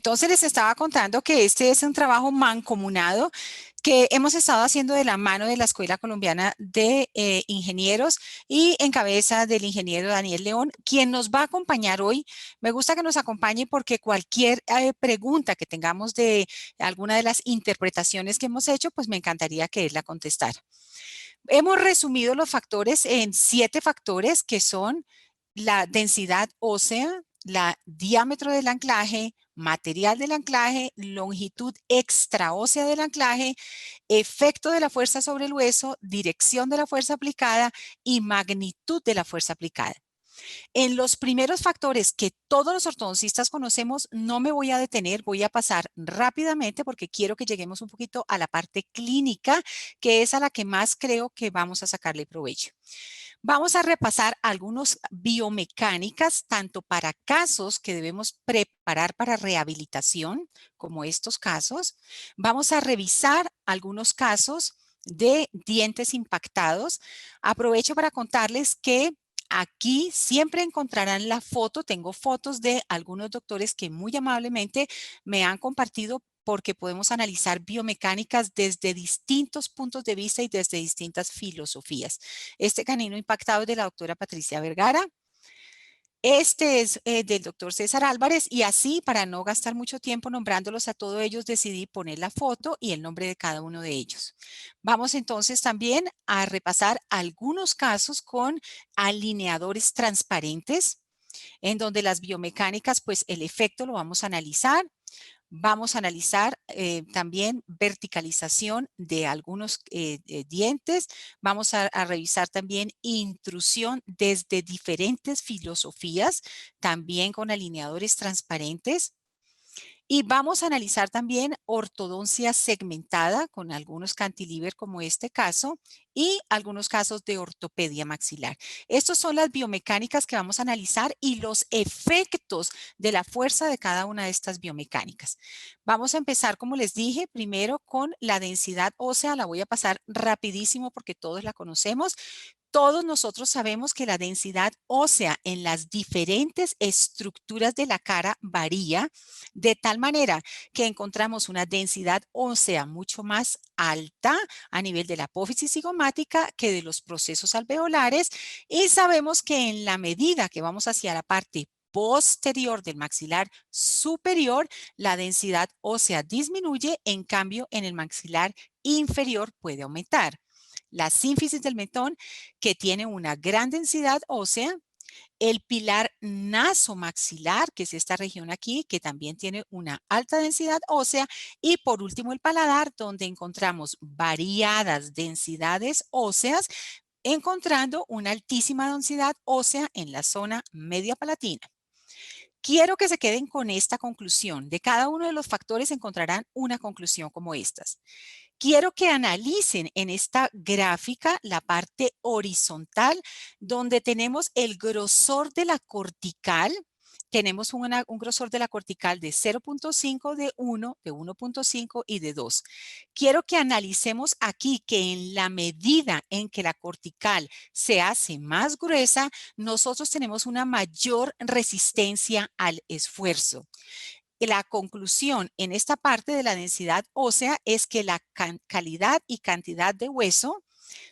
entonces les estaba contando que este es un trabajo mancomunado que hemos estado haciendo de la mano de la Escuela Colombiana de Ingenieros y en cabeza del ingeniero Daniel León, quien nos va a acompañar hoy. Me gusta que nos acompañe porque cualquier pregunta que tengamos de alguna de las interpretaciones que hemos hecho, pues me encantaría que él la contestara. Hemos resumido los factores en 7 factores que son la densidad ósea, la diámetro del anclaje, material del anclaje, longitud extraósea del anclaje, efecto de la fuerza sobre el hueso, dirección de la fuerza aplicada y magnitud de la fuerza aplicada. En los primeros factores que todos los ortodoncistas conocemos, no me voy a detener, voy a pasar rápidamente porque quiero que lleguemos un poquito a la parte clínica, que es a la que más creo que vamos a sacarle provecho. Vamos a repasar algunas biomecánicas, tanto para casos que debemos preparar para rehabilitación, como estos casos. Vamos a revisar algunos casos de dientes impactados. Aprovecho para contarles que aquí siempre encontrarán la foto. Tengo fotos de algunos doctores que muy amablemente me han compartido porque podemos analizar biomecánicas desde distintos puntos de vista y desde distintas filosofías. Este canino impactado es de la doctora Patricia Vergara. Este es del doctor César Álvarez y así, para no gastar mucho tiempo nombrándolos a todos ellos, decidí poner la foto y el nombre de cada uno de ellos. Vamos entonces también a repasar algunos casos con alineadores transparentes, en donde las biomecánicas, pues el efecto lo vamos a analizar. Vamos a analizar también verticalización de algunos dientes. Vamos a revisar también intrusión desde diferentes filosofías, también con alineadores transparentes. Y vamos a analizar también ortodoncia segmentada con algunos cantilever como este caso y algunos casos de ortopedia maxilar. Estas son las biomecánicas que vamos a analizar y los efectos de la fuerza de cada una de estas biomecánicas. Vamos a empezar, como les dije, primero con la densidad ósea. La voy a pasar rapidísimo porque todos la conocemos. Todos nosotros sabemos que la densidad ósea en las diferentes estructuras de la cara varía de tal manera que encontramos una densidad ósea mucho más alta a nivel de la apófisis cigomática que de los procesos alveolares y sabemos que en la medida que vamos hacia la parte posterior del maxilar superior, la densidad ósea disminuye, en cambio en el maxilar inferior puede aumentar. La sínfisis del mentón, que tiene una gran densidad ósea, el pilar nasomaxilar, que es esta región aquí, que también tiene una alta densidad ósea, y por último el paladar, donde encontramos variadas densidades óseas, encontrando una altísima densidad ósea en la zona media palatina. Quiero que se queden con esta conclusión. De cada uno de los factores encontrarán una conclusión como estas. Quiero que analicen en esta gráfica la parte horizontal donde tenemos el grosor de la cortical. Tenemos un grosor de la cortical de 0.5, de 1, de 1.5 y de 2. Quiero que analicemos aquí que en la medida en que la cortical se hace más gruesa, nosotros tenemos una mayor resistencia al esfuerzo. La conclusión en esta parte de la densidad ósea es que la calidad y cantidad de hueso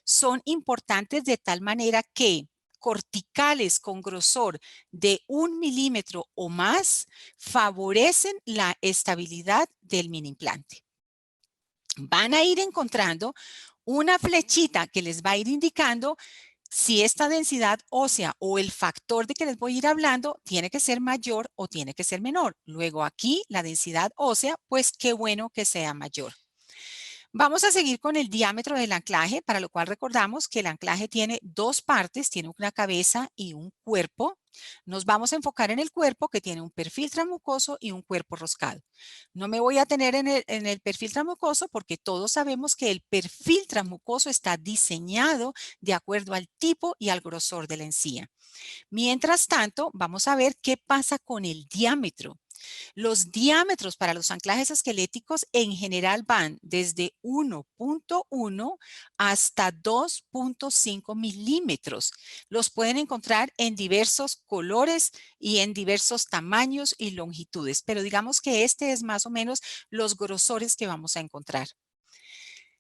son importantes de tal manera que corticales con grosor de 1 milímetro o más favorecen la estabilidad del mini implante. Van a ir encontrando una flechita que les va a ir indicando si esta densidad ósea o el factor de que les voy a ir hablando tiene que ser mayor o tiene que ser menor. Luego aquí la densidad ósea, pues qué bueno que sea mayor. Vamos a seguir con el diámetro del anclaje, para lo cual recordamos que el anclaje tiene dos partes, tiene una cabeza y un cuerpo. Nos vamos a enfocar en el cuerpo, que tiene un perfil transmucoso y un cuerpo roscado. No me voy a tener en el perfil transmucoso porque todos sabemos que el perfil transmucoso está diseñado de acuerdo al tipo y al grosor de la encía. Mientras tanto, vamos a ver qué pasa con el diámetro. Los diámetros para los anclajes esqueléticos en general van desde 1.1 hasta 2.5 milímetros. Los pueden encontrar en diversos colores y en diversos tamaños y longitudes, pero digamos que este es más o menos los grosores que vamos a encontrar.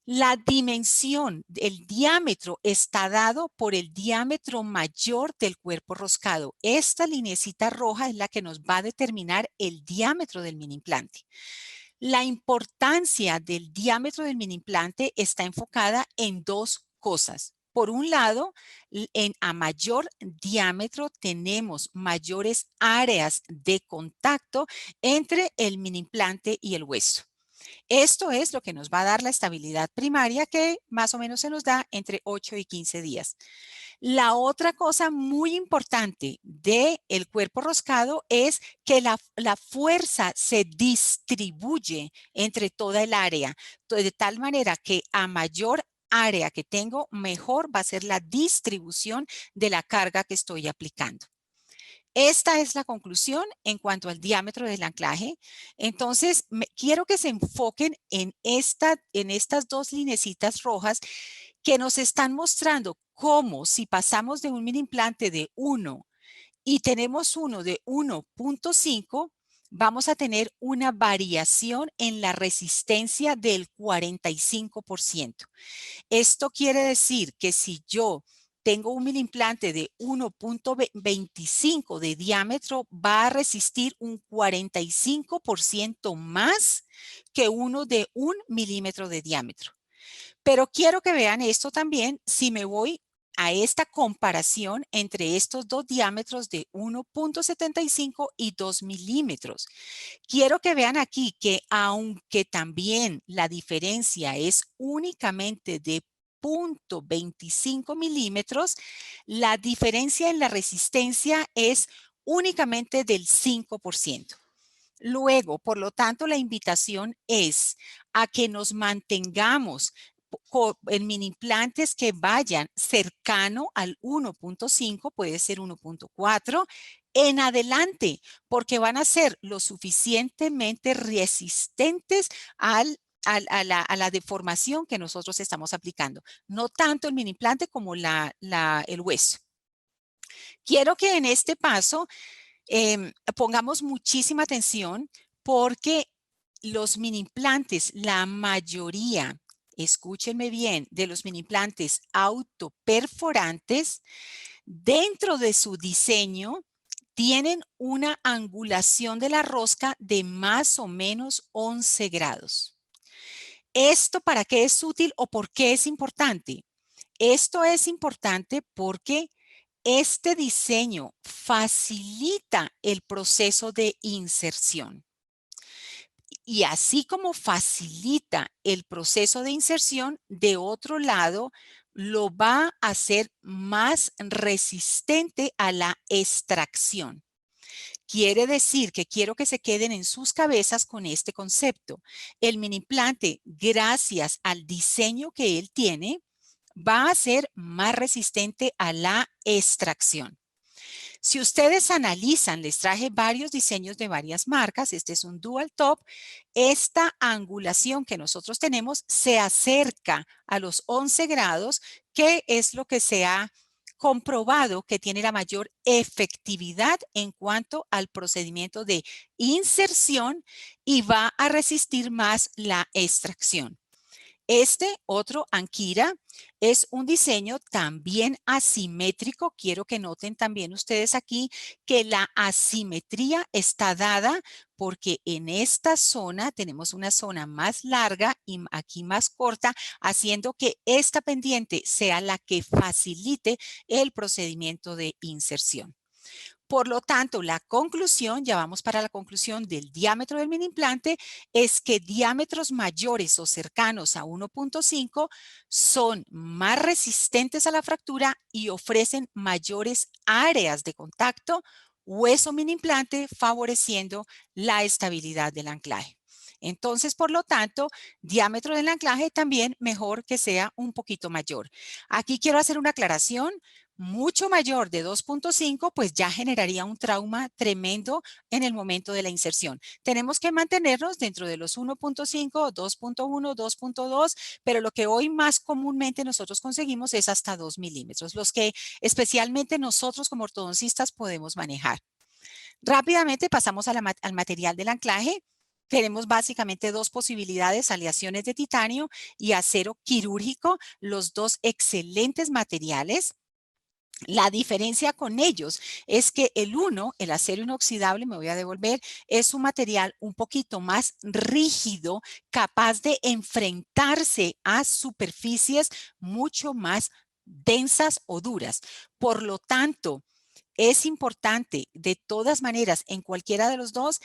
La dimensión, el diámetro está dado por el diámetro mayor del cuerpo roscado. Esta lineecita roja es la que nos va a determinar el diámetro del mini implante. La importancia del diámetro del mini implante está enfocada en dos cosas. Por un lado, a mayor diámetro tenemos mayores áreas de contacto entre el mini implante y el hueso. Esto es lo que nos va a dar la estabilidad primaria que más o menos se nos da entre 8 y 15 días. La otra cosa muy importante del cuerpo roscado es que la fuerza se distribuye entre toda el área, de tal manera que a mayor área que tengo, mejor va a ser la distribución de la carga que estoy aplicando. Esta es la conclusión en cuanto al diámetro del anclaje. Entonces, quiero que se enfoquen en estas dos linecitas rojas que nos están mostrando cómo si pasamos de un mini implante de 1 y tenemos uno de 1.5, vamos a tener una variación en la resistencia del 45%. Esto quiere decir que si yo tengo un mini implante de 1.25 de diámetro, va a resistir un 45% más que uno de 1 milímetro de diámetro. Pero quiero que vean esto también si me voy a esta comparación entre estos dos diámetros de 1.75 y 2 milímetros. Quiero que vean aquí que aunque también la diferencia es únicamente de 0.25 milímetros, la diferencia en la resistencia es únicamente del 5%. Luego, por lo tanto, la invitación es a que nos mantengamos en mini implantes que vayan cercano al 1.5, puede ser 1.4, en adelante, porque van a ser lo suficientemente resistentes a la deformación que nosotros estamos aplicando. No tanto el mini implante como el hueso. Quiero que en este paso pongamos muchísima atención porque los mini implantes, la mayoría, escúchenme bien, de los mini implantes autoperforantes, dentro de su diseño, tienen una angulación de la rosca de más o menos 11 grados. ¿Esto para qué es útil o por qué es importante? Esto es importante porque este diseño facilita el proceso de inserción. Y así como facilita el proceso de inserción, de otro lado, lo va a hacer más resistente a la extracción. Quiere decir que quiero que se queden en sus cabezas con este concepto. El mini implante, gracias al diseño que él tiene, va a ser más resistente a la extracción. Si ustedes analizan, les traje varios diseños de varias marcas. Este es un dual top. Esta angulación que nosotros tenemos se acerca a los 11 grados, que es lo que se ha comprobado que tiene la mayor efectividad en cuanto al procedimiento de inserción y va a resistir más la extracción. Este otro, Ankyra, es un diseño también asimétrico. Quiero que noten también ustedes aquí que la asimetría está dada porque en esta zona tenemos una zona más larga y aquí más corta, haciendo que esta pendiente sea la que facilite el procedimiento de inserción. Por lo tanto, la conclusión, ya vamos para la conclusión del diámetro del mini implante, es que diámetros mayores o cercanos a 1.5 son más resistentes a la fractura y ofrecen mayores áreas de contacto hueso mini implante, favoreciendo la estabilidad del anclaje. Entonces, por lo tanto, diámetro del anclaje también mejor que sea un poquito mayor. Aquí quiero hacer una aclaración mucho mayor de 2.5, pues ya generaría un trauma tremendo en el momento de la inserción. Tenemos que mantenernos dentro de los 1.5, 2.1, 2.2, pero lo que hoy más comúnmente nosotros conseguimos es hasta 2 milímetros, los que especialmente nosotros como ortodoncistas podemos manejar. Rápidamente pasamos al material del anclaje. Tenemos básicamente dos posibilidades, aleaciones de titanio y acero quirúrgico, los dos excelentes materiales. La diferencia con ellos es que el acero inoxidable, me voy a devolver, es un material un poquito más rígido, capaz de enfrentarse a superficies mucho más densas o duras. Por lo tanto, es importante de todas maneras en cualquiera de los dos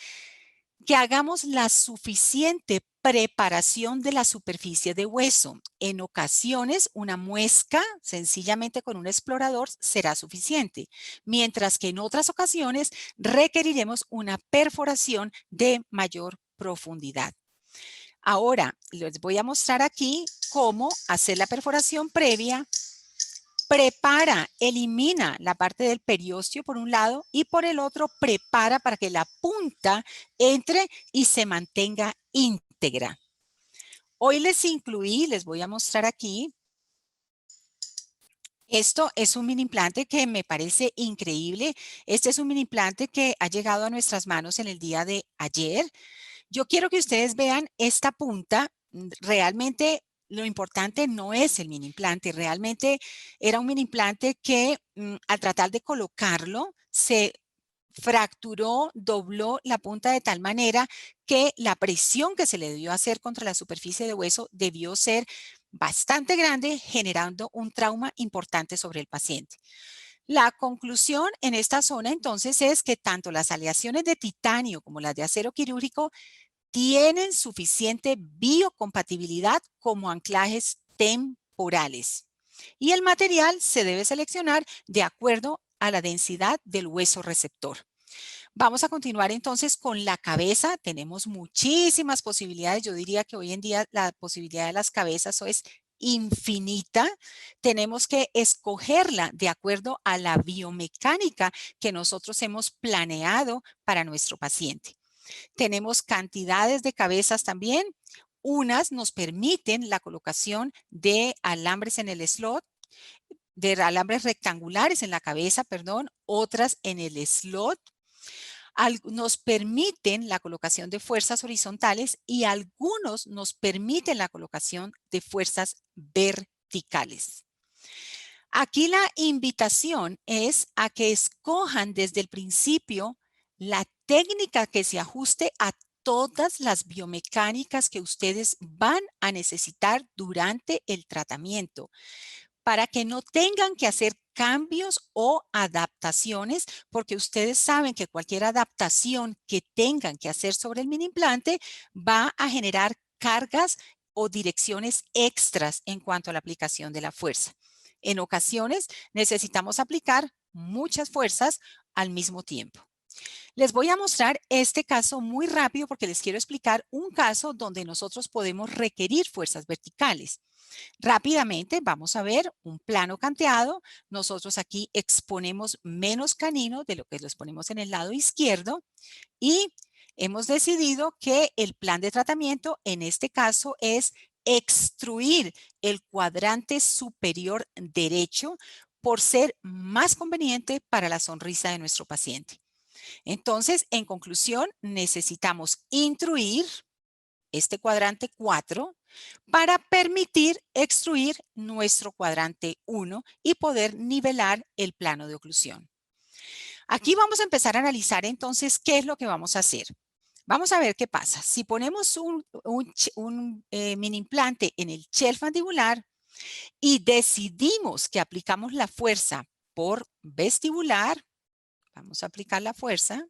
que hagamos la suficiente preparación de la superficie de hueso. En ocasiones, una muesca sencillamente con un explorador será suficiente, mientras que en otras ocasiones requeriremos una perforación de mayor profundidad. Ahora, les voy a mostrar aquí cómo hacer la perforación previa. Prepara, elimina la parte del periósteo por un lado y por el otro prepara para que la punta entre y se mantenga íntegra. Hoy les voy a mostrar aquí. Esto es un mini implante que me parece increíble. Este es un mini implante que ha llegado a nuestras manos en el día de ayer. Yo quiero que ustedes vean esta punta. Realmente lo importante no es el mini implante, realmente era un mini implante que al tratar de colocarlo se fracturó, dobló la punta de tal manera que la presión que se le debió hacer contra la superficie de hueso debió ser bastante grande, generando un trauma importante sobre el paciente. La conclusión en esta zona entonces es que tanto las aleaciones de titanio como las de acero quirúrgico tienen suficiente biocompatibilidad como anclajes temporales. Y el material se debe seleccionar de acuerdo a la densidad del hueso receptor. Vamos a continuar entonces con la cabeza. Tenemos muchísimas posibilidades. Yo diría que hoy en día la posibilidad de las cabezas es infinita. Tenemos que escogerla de acuerdo a la biomecánica que nosotros hemos planeado para nuestro paciente. Tenemos cantidades de cabezas también. Unas nos permiten la colocación de alambres en el slot, de alambres rectangulares en la cabeza, perdón, otras en el slot. Nos permiten la colocación de fuerzas horizontales y algunos nos permiten la colocación de fuerzas verticales. Aquí la invitación es a que escojan desde el principio la técnica que se ajuste a todas las biomecánicas que ustedes van a necesitar durante el tratamiento, para que no tengan que hacer cambios o adaptaciones, porque ustedes saben que cualquier adaptación que tengan que hacer sobre el mini implante va a generar cargas o direcciones extras en cuanto a la aplicación de la fuerza. En ocasiones necesitamos aplicar muchas fuerzas al mismo tiempo. Les voy a mostrar este caso muy rápido porque les quiero explicar un caso donde nosotros podemos requerir fuerzas verticales. Rápidamente vamos a ver un plano canteado. Nosotros aquí exponemos menos canino de lo que lo exponemos en el lado izquierdo y hemos decidido que el plan de tratamiento en este caso es extruir el cuadrante superior derecho por ser más conveniente para la sonrisa de nuestro paciente. Entonces, en conclusión, necesitamos intruir este cuadrante 4 para permitir extruir nuestro cuadrante 1 y poder nivelar el plano de oclusión. Aquí vamos a empezar a analizar entonces qué es lo que vamos a hacer. Vamos a ver qué pasa. Si ponemos un mini implante en el shelf mandibular y decidimos que aplicamos la fuerza por vestibular, vamos a aplicar la fuerza.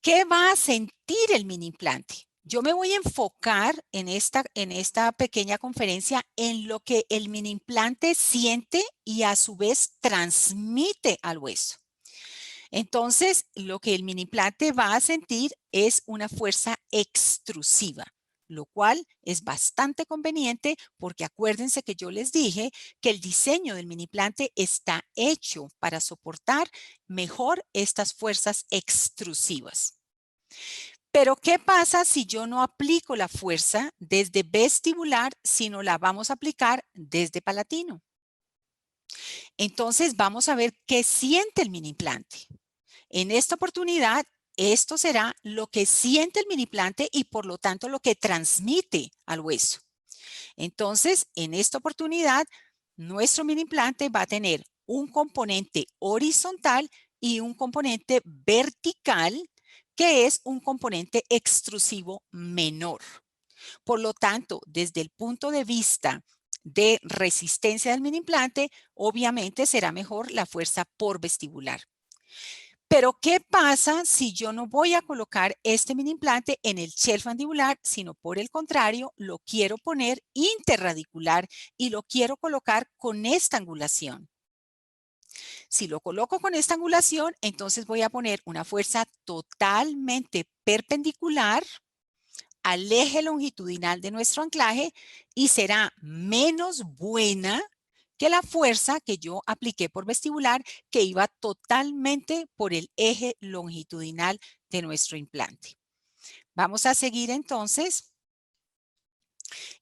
¿Qué va a sentir el mini implante? Yo me voy a enfocar en esta pequeña conferencia en lo que el mini implante siente y a su vez transmite al hueso. Entonces, lo que el mini implante va a sentir es una fuerza extrusiva. lo cual es bastante conveniente porque acuérdense que yo les dije que el diseño del mini implante está hecho para soportar mejor estas fuerzas extrusivas. Pero, ¿qué pasa si yo no aplico la fuerza desde vestibular, sino la vamos a aplicar desde palatino? Entonces, vamos a ver qué siente el mini implante. En esta oportunidad, esto será lo que siente el mini implante y por lo tanto lo que transmite al hueso. Entonces, en esta oportunidad, nuestro mini implante va a tener un componente horizontal y un componente vertical, que es un componente extrusivo menor. Por lo tanto, desde el punto de vista de resistencia del mini implante, obviamente será mejor la fuerza por vestibular. Pero, ¿qué pasa si yo no voy a colocar este mini implante en el shelf mandibular, sino por el contrario, lo quiero poner interradicular y lo quiero colocar con esta angulación? Si lo coloco con esta angulación, entonces voy a poner una fuerza totalmente perpendicular al eje longitudinal de nuestro anclaje y será menos buena que la fuerza que yo apliqué por vestibular, que iba totalmente por el eje longitudinal de nuestro implante. Vamos a seguir entonces.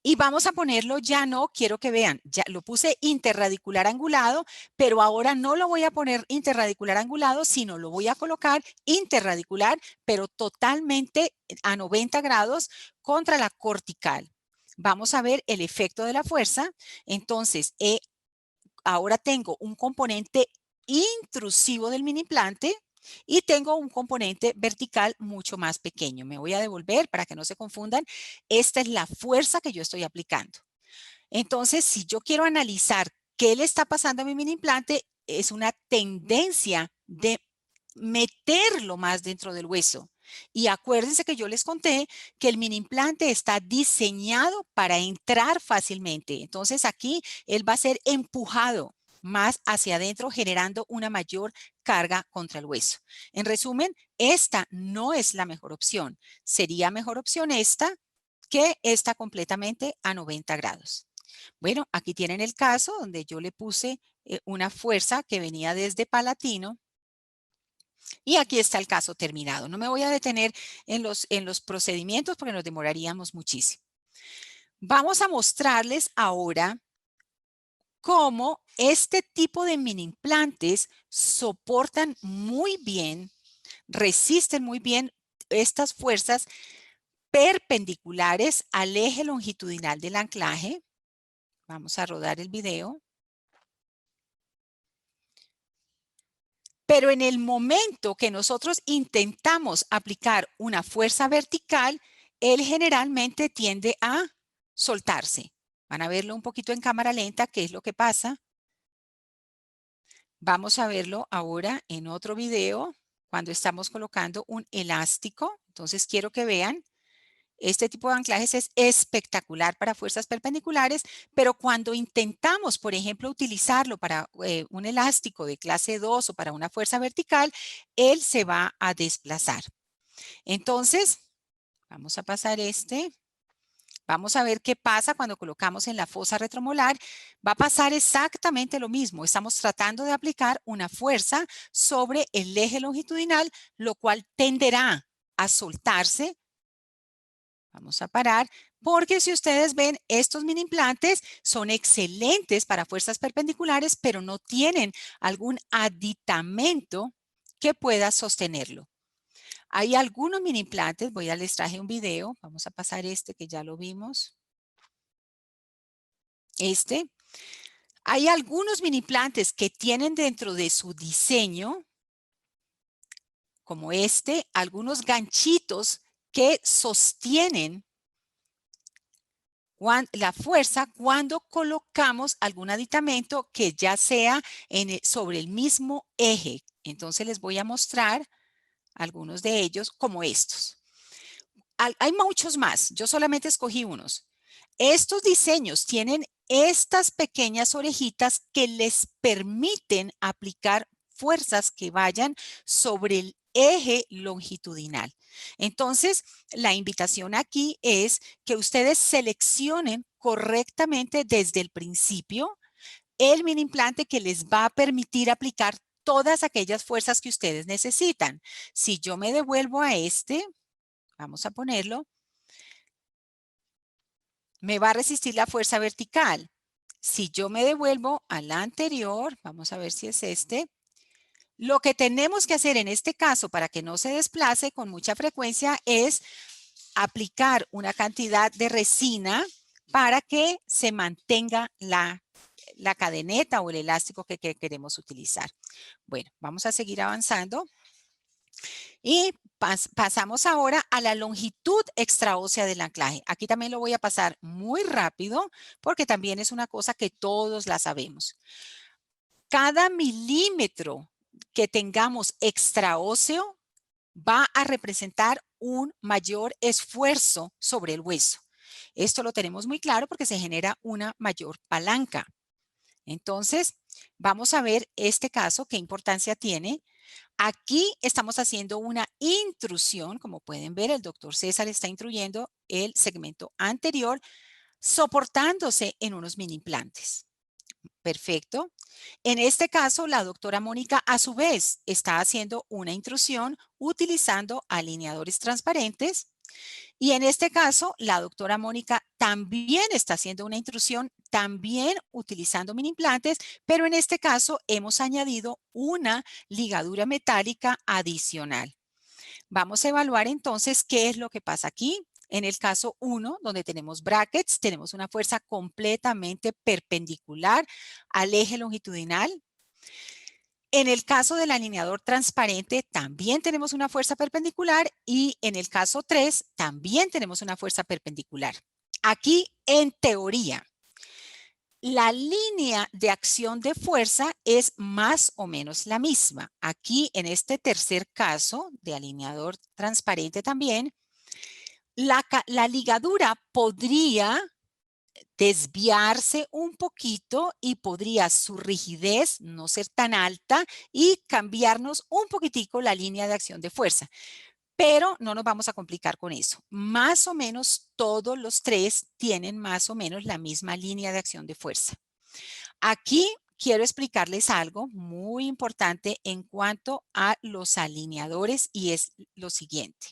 Y vamos a ponerlo, ya no, quiero que vean, ya lo puse interradicular angulado, pero ahora no lo voy a poner interradicular angulado, sino lo voy a colocar interradicular, pero totalmente a 90 grados contra la cortical. Vamos a ver el efecto de la fuerza. Entonces, ahora tengo un componente intrusivo del mini implante y tengo un componente vertical mucho más pequeño. Me voy a devolver para que no se confundan. Esta es la fuerza que yo estoy aplicando. Entonces, si yo quiero analizar qué le está pasando a mi mini implante, es una tendencia de meterlo más dentro del hueso. Y acuérdense que yo les conté que el mini implante está diseñado para entrar fácilmente. Entonces aquí él va a ser empujado más hacia adentro, generando una mayor carga contra el hueso. En resumen, esta no es la mejor opción. Sería mejor opción esta, que esta completamente a 90 grados. Bueno, aquí tienen el caso donde yo le puse una fuerza que venía desde palatino. Y aquí está el caso terminado. No me voy a detener en los procedimientos porque nos demoraríamos muchísimo. Vamos a mostrarles ahora cómo este tipo de mini implantes soportan muy bien, resisten muy bien estas fuerzas perpendiculares al eje longitudinal del anclaje. Vamos a rodar el video. Pero en el momento que nosotros intentamos aplicar una fuerza vertical, él generalmente tiende a soltarse. Van a verlo un poquito en cámara lenta, qué es lo que pasa. Vamos a verlo ahora en otro video, cuando estamos colocando un elástico. Entonces quiero que vean. Este tipo de anclajes es espectacular para fuerzas perpendiculares, pero cuando intentamos, por ejemplo, utilizarlo para un elástico de clase 2 o para una fuerza vertical, él se va a desplazar. Entonces, vamos a pasar este. Vamos a ver qué pasa cuando colocamos en la fosa retromolar. Va a pasar exactamente lo mismo. Estamos tratando de aplicar una fuerza sobre el eje longitudinal, lo cual tenderá a soltarse. Vamos a parar, porque si ustedes ven, estos mini implantes son excelentes para fuerzas perpendiculares, pero no tienen algún aditamento que pueda sostenerlo. Hay algunos mini implantes, les traje un video, vamos a pasar este que ya lo vimos. Hay algunos mini implantes que tienen dentro de su diseño, como algunos ganchitos que sostienen la fuerza cuando colocamos algún aditamento que ya sea sobre el mismo eje. Entonces les voy a mostrar algunos de ellos como estos. Hay muchos más, yo solamente escogí unos. Estos diseños tienen estas pequeñas orejitas que les permiten aplicar fuerzas que vayan sobre el eje longitudinal. Entonces, la invitación aquí es que ustedes seleccionen correctamente desde el principio el mini implante que les va a permitir aplicar todas aquellas fuerzas que ustedes necesitan. Si yo me devuelvo a este, vamos a ponerlo, me va a resistir la fuerza vertical. Si yo me devuelvo a la anterior, vamos a ver si es este, lo que tenemos que hacer en este caso para que no se desplace con mucha frecuencia es aplicar una cantidad de resina para que se mantenga la cadeneta o el elástico que queremos utilizar. Bueno, vamos a seguir avanzando. Y pasamos ahora a la longitud extraósea del anclaje. Aquí también lo voy a pasar muy rápido porque también es una cosa que todos la sabemos. Cada milímetro que tengamos extraóseo va a representar un mayor esfuerzo sobre el hueso. Esto lo tenemos muy claro porque se genera una mayor palanca. Entonces, vamos a ver este caso, qué importancia tiene. Aquí estamos haciendo una intrusión, como pueden ver, el doctor César está intruyendo el segmento anterior, soportándose en unos mini implantes. Perfecto. En este caso, la doctora Mónica a su vez está haciendo una intrusión utilizando alineadores transparentes. Y en este caso, la doctora Mónica también está haciendo una intrusión, también utilizando mini implantes, pero en este caso hemos añadido una ligadura metálica adicional. Vamos a evaluar entonces qué es lo que pasa aquí. En el caso 1, donde tenemos brackets, tenemos una fuerza completamente perpendicular al eje longitudinal. En el caso del alineador transparente, también tenemos una fuerza perpendicular y en el caso 3, también tenemos una fuerza perpendicular. Aquí, en teoría, la línea de acción de fuerza es más o menos la misma. Aquí, en este tercer caso de alineador transparente también, la ligadura podría desviarse un poquito y podría su rigidez no ser tan alta y cambiarnos un poquitico la línea de acción de fuerza. Pero no nos vamos a complicar con eso. Más o menos todos los tres tienen más o menos la misma línea de acción de fuerza. Aquí quiero explicarles algo muy importante en cuanto a los alineadores y es lo siguiente.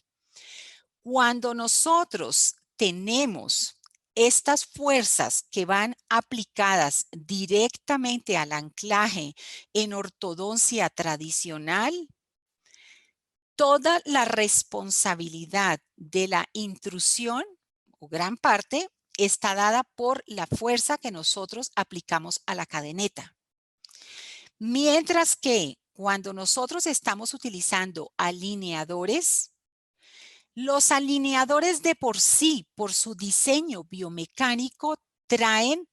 Cuando nosotros tenemos estas fuerzas que van aplicadas directamente al anclaje en ortodoncia tradicional, toda la responsabilidad de la intrusión, o gran parte, está dada por la fuerza que nosotros aplicamos a la cadeneta. Mientras que cuando nosotros estamos utilizando alineadores, los alineadores de por sí, por su diseño biomecánico, traen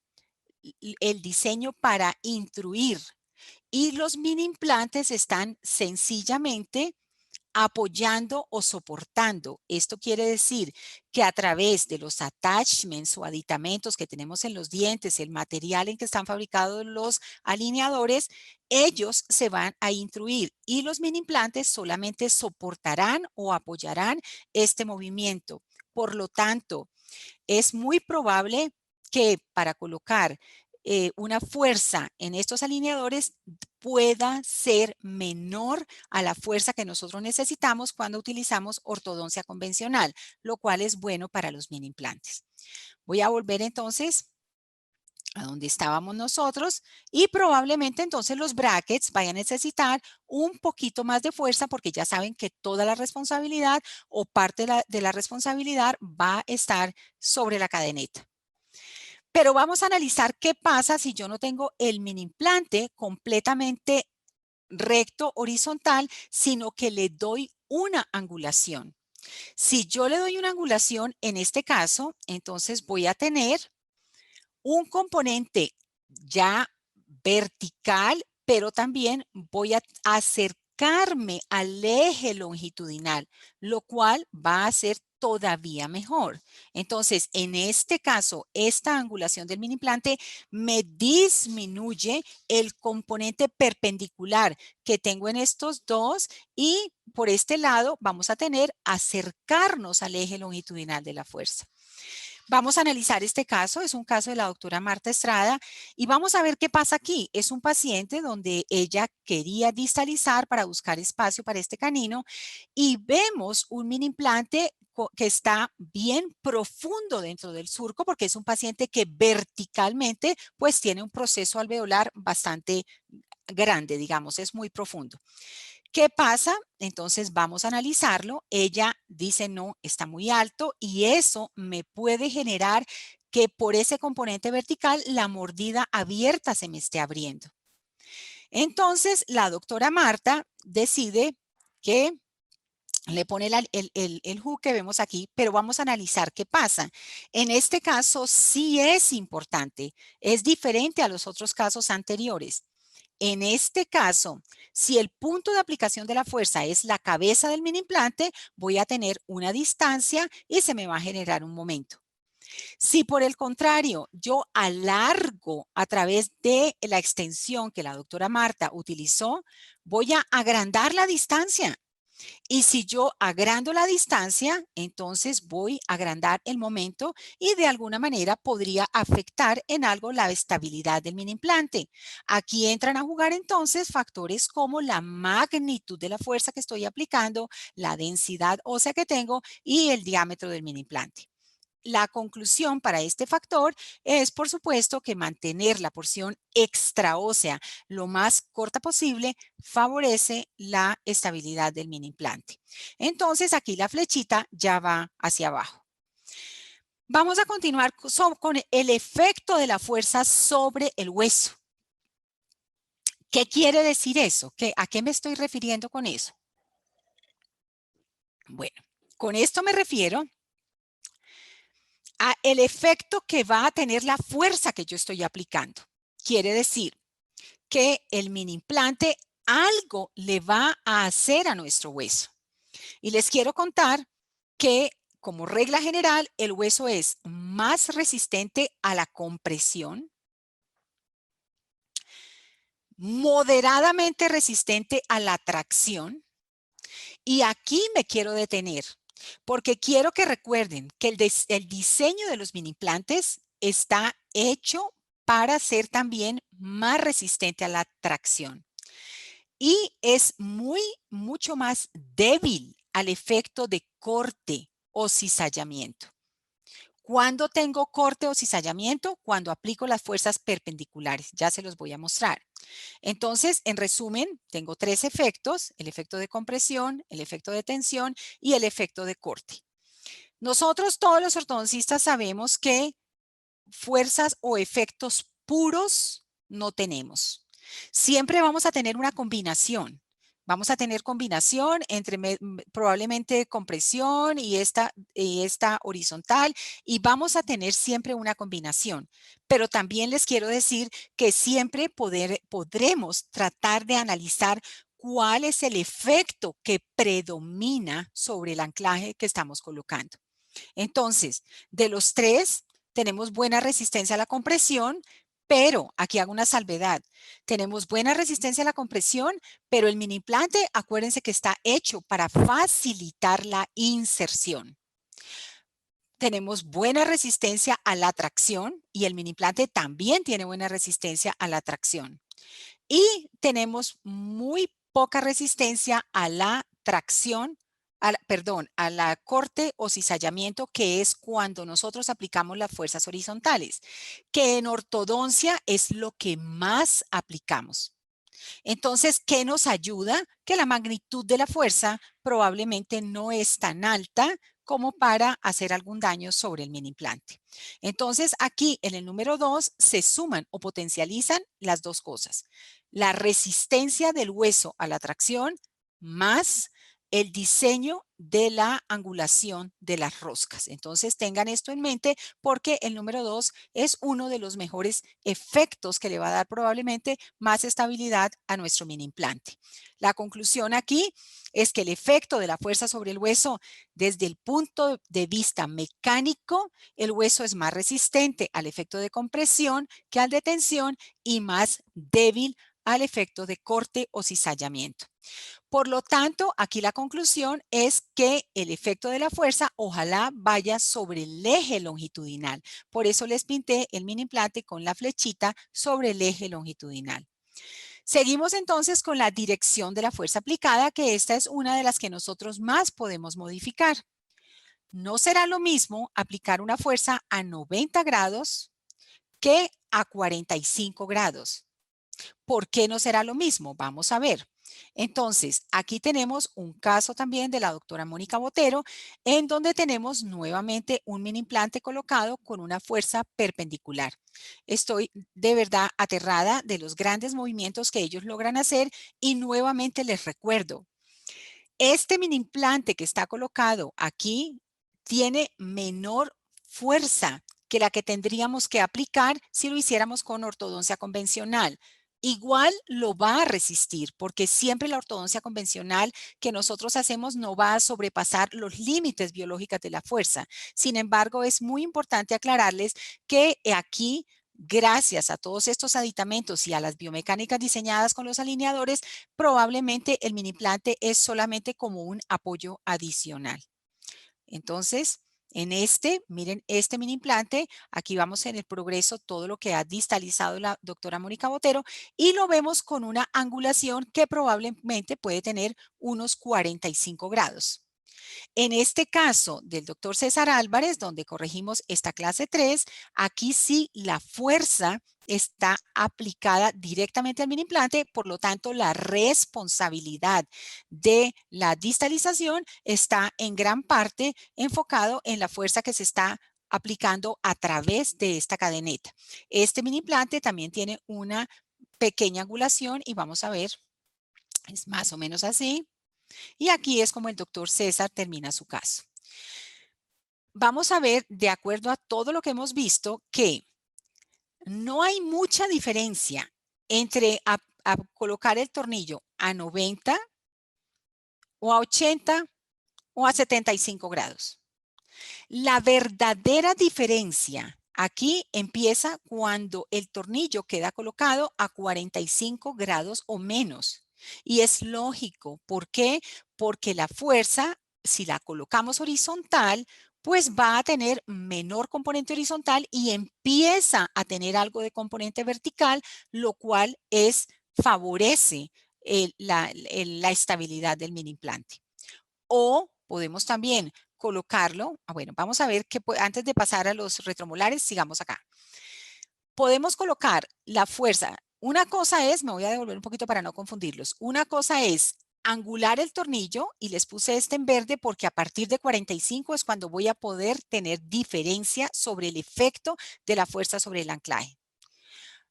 el diseño para intruir y los mini implantes están sencillamente apoyando o soportando. Esto quiere decir que a través de los attachments o aditamentos que tenemos en los dientes, el material en que están fabricados los alineadores, ellos se van a intruir y los mini implantes solamente soportarán o apoyarán este movimiento. Por lo tanto, es muy probable que para colocar una fuerza en estos alineadores pueda ser menor a la fuerza que nosotros necesitamos cuando utilizamos ortodoncia convencional, lo cual es bueno para los mini implantes. Voy a volver entonces a donde estábamos nosotros y probablemente entonces los brackets vayan a necesitar un poquito más de fuerza porque ya saben que toda la responsabilidad o parte de la responsabilidad va a estar sobre la cadeneta. Pero vamos a analizar qué pasa si yo no tengo el mini implante completamente recto, horizontal, sino que le doy una angulación. Si yo le doy una angulación, en este caso, entonces voy a tener un componente ya vertical, pero también voy a acercarme al eje longitudinal, lo cual va a hacer todavía mejor. Entonces, en este caso, esta angulación del mini implante me disminuye el componente perpendicular que tengo en estos dos y por este lado vamos a tener acercarnos al eje longitudinal de la fuerza. Vamos a analizar este caso, es un caso de la doctora Marta Estrada y vamos a ver qué pasa aquí. Es un paciente donde ella quería distalizar para buscar espacio para este canino y vemos un mini implante que está bien profundo dentro del surco porque es un paciente que verticalmente pues tiene un proceso alveolar bastante grande, digamos, es muy profundo. ¿Qué pasa? Entonces vamos a analizarlo. Ella dice no, está muy alto y eso me puede generar que por ese componente vertical la mordida abierta se me esté abriendo. Entonces la doctora Marta decide que le pone el hook que vemos aquí, pero vamos a analizar qué pasa. En este caso sí es importante, es diferente a los otros casos anteriores. En este caso, si el punto de aplicación de la fuerza es la cabeza del mini implante, voy a tener una distancia y se me va a generar un momento. Si por el contrario yo alargo a través de la extensión que la doctora Marta utilizó, voy a agrandar la distancia. Y si yo agrando la distancia, entonces voy a agrandar el momento y de alguna manera podría afectar en algo la estabilidad del mini implante. Aquí entran a jugar entonces factores como la magnitud de la fuerza que estoy aplicando, la densidad ósea que tengo y el diámetro del mini implante. La conclusión para este factor es, por supuesto, que mantener la porción extraósea lo más corta posible favorece la estabilidad del mini implante. Entonces, aquí la flechita ya va hacia abajo. Vamos a continuar con el efecto de la fuerza sobre el hueso. ¿Qué quiere decir eso? ¿A qué me estoy refiriendo con eso? Bueno, con esto me refiero a el efecto que va a tener la fuerza que yo estoy aplicando. Quiere decir que el mini implante algo le va a hacer a nuestro hueso. Y les quiero contar que como regla general, el hueso es más resistente a la compresión, moderadamente resistente a la tracción. Y aquí me quiero detener porque quiero que recuerden que el diseño de los mini implantes está hecho para ser también más resistente a la tracción. Y es mucho más débil al efecto de corte o cizallamiento. ¿Cuándo tengo corte o cizallamiento? Cuando aplico las fuerzas perpendiculares. Ya se los voy a mostrar. Entonces, en resumen, tengo tres efectos: el efecto de compresión, el efecto de tensión y el efecto de corte. Nosotros, todos los ortodoncistas, sabemos que fuerzas o efectos puros no tenemos. Siempre vamos a tener una combinación. Vamos a tener combinación entre probablemente compresión y esta horizontal y vamos a tener siempre una combinación. Pero también les quiero decir que siempre podremos tratar de analizar cuál es el efecto que predomina sobre el anclaje que estamos colocando. Entonces, de los tres, tenemos buena resistencia a la compresión, pero aquí hago una salvedad. Tenemos buena resistencia a la compresión, pero el mini implante, acuérdense que está hecho para facilitar la inserción. Tenemos buena resistencia a la tracción y el mini implante también tiene buena resistencia a la tracción. Y tenemos muy poca resistencia a la tracción, a la corte o cizallamiento, que es cuando nosotros aplicamos las fuerzas horizontales, que en ortodoncia es lo que más aplicamos. Entonces, ¿qué nos ayuda? Que la magnitud de la fuerza probablemente no es tan alta como para hacer algún daño sobre el mini implante. Entonces, aquí en el número 2 se suman o potencializan las dos cosas: la resistencia del hueso a la tracción más el diseño de la angulación de las roscas. Entonces tengan esto en mente porque el número 2 es uno de los mejores efectos que le va a dar probablemente más estabilidad a nuestro mini implante. La conclusión aquí es que el efecto de la fuerza sobre el hueso desde el punto de vista mecánico, el hueso es más resistente al efecto de compresión que al de tensión y más débil al efecto de corte o cizallamiento. Por lo tanto, aquí la conclusión es que el efecto de la fuerza ojalá vaya sobre el eje longitudinal. Por eso les pinté el mini implante con la flechita sobre el eje longitudinal. Seguimos entonces con la dirección de la fuerza aplicada, que esta es una de las que nosotros más podemos modificar. No será lo mismo aplicar una fuerza a 90 grados que a 45 grados. ¿Por qué no será lo mismo? Vamos a ver. Entonces, aquí tenemos un caso también de la doctora Mónica Botero, en donde tenemos nuevamente un mini implante colocado con una fuerza perpendicular. Estoy de verdad aterrada de los grandes movimientos que ellos logran hacer y nuevamente les recuerdo, este mini implante que está colocado aquí tiene menor fuerza que la que tendríamos que aplicar si lo hiciéramos con ortodoncia convencional. Igual lo va a resistir porque siempre la ortodoncia convencional que nosotros hacemos no va a sobrepasar los límites biológicos de la fuerza. Sin embargo, es muy importante aclararles que aquí, gracias a todos estos aditamentos y a las biomecánicas diseñadas con los alineadores, probablemente el mini implante es solamente como un apoyo adicional. Entonces, miren este mini implante, aquí vamos en el progreso, todo lo que ha distalizado la doctora Mónica Botero y lo vemos con una angulación que probablemente puede tener unos 45 grados. En este caso del doctor César Álvarez, donde corregimos esta clase 3, aquí sí la fuerza está aplicada directamente al mini implante, por lo tanto la responsabilidad de la distalización está en gran parte enfocado en la fuerza que se está aplicando a través de esta cadeneta. Este mini implante también tiene una pequeña angulación y vamos a ver, es más o menos así. Y aquí es como el doctor César termina su caso. Vamos a ver, de acuerdo a todo lo que hemos visto, que no hay mucha diferencia entre a colocar el tornillo a 90 o a 80 o a 75 grados. La verdadera diferencia aquí empieza cuando el tornillo queda colocado a 45 grados o menos. Y es lógico. ¿Por qué? Porque la fuerza, si la colocamos horizontal, pues va a tener menor componente horizontal y empieza a tener algo de componente vertical, lo cual favorece la estabilidad del mini implante. O podemos también colocarlo, bueno, vamos a ver que antes de pasar a los retromolares, sigamos acá. Podemos colocar la fuerza. Una cosa es, me voy a devolver un poquito para no confundirlos. Una cosa es angular el tornillo y les puse este en verde porque a partir de 45 es cuando voy a poder tener diferencia sobre el efecto de la fuerza sobre el anclaje.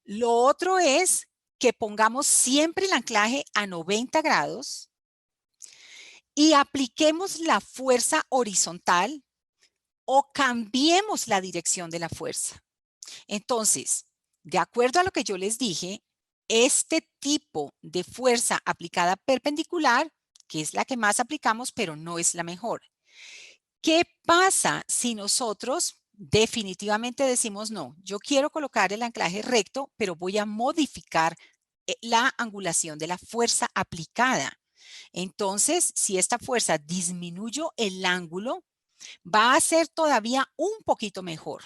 Lo otro es que pongamos siempre el anclaje a 90 grados y apliquemos la fuerza horizontal o cambiemos la dirección de la fuerza. Entonces, de acuerdo a lo que yo les dije, este tipo de fuerza aplicada perpendicular, que es la que más aplicamos, pero no es la mejor. ¿Qué pasa si nosotros definitivamente decimos no? Yo quiero colocar el anclaje recto, pero voy a modificar la angulación de la fuerza aplicada. Entonces, si esta fuerza disminuyo el ángulo, va a ser todavía un poquito mejor.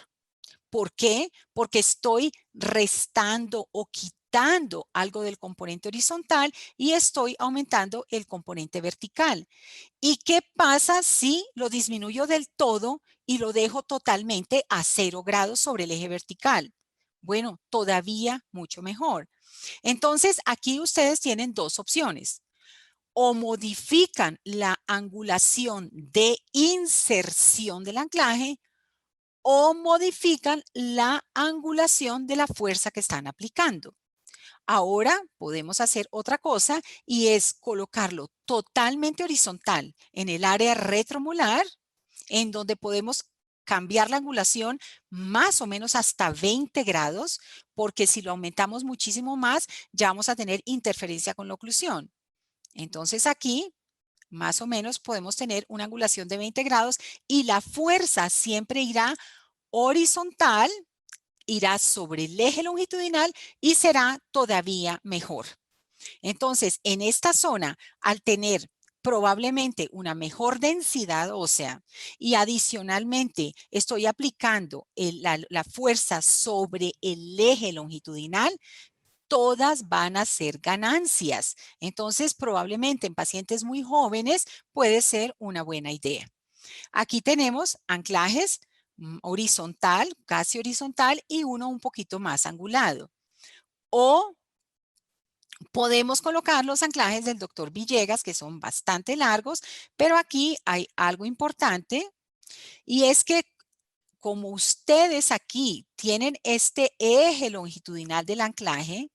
¿Por qué? Porque estoy restando o quitando algo del componente horizontal y estoy aumentando el componente vertical. ¿Y qué pasa si lo disminuyo del todo y lo dejo totalmente a 0 grados sobre el eje vertical? Bueno, todavía mucho mejor. Entonces, aquí ustedes tienen dos opciones. O modifican la angulación de inserción del anclaje o modifican la angulación de la fuerza que están aplicando. Ahora podemos hacer otra cosa y es colocarlo totalmente horizontal en el área retromolar, en donde podemos cambiar la angulación más o menos hasta 20 grados, porque si lo aumentamos muchísimo más, ya vamos a tener interferencia con la oclusión. Entonces aquí, más o menos, podemos tener una angulación de 20 grados y la fuerza siempre irá horizontal, irá sobre el eje longitudinal y será todavía mejor. Entonces, en esta zona, al tener probablemente una mejor densidad ósea y adicionalmente estoy aplicando la fuerza sobre el eje longitudinal, todas van a ser ganancias. Entonces, probablemente en pacientes muy jóvenes puede ser una buena idea. Aquí tenemos anclajes horizontal, casi horizontal y uno un poquito más angulado. O podemos colocar los anclajes del doctor Villegas, que son bastante largos, pero aquí hay algo importante y es que como ustedes aquí tienen este eje longitudinal del anclaje,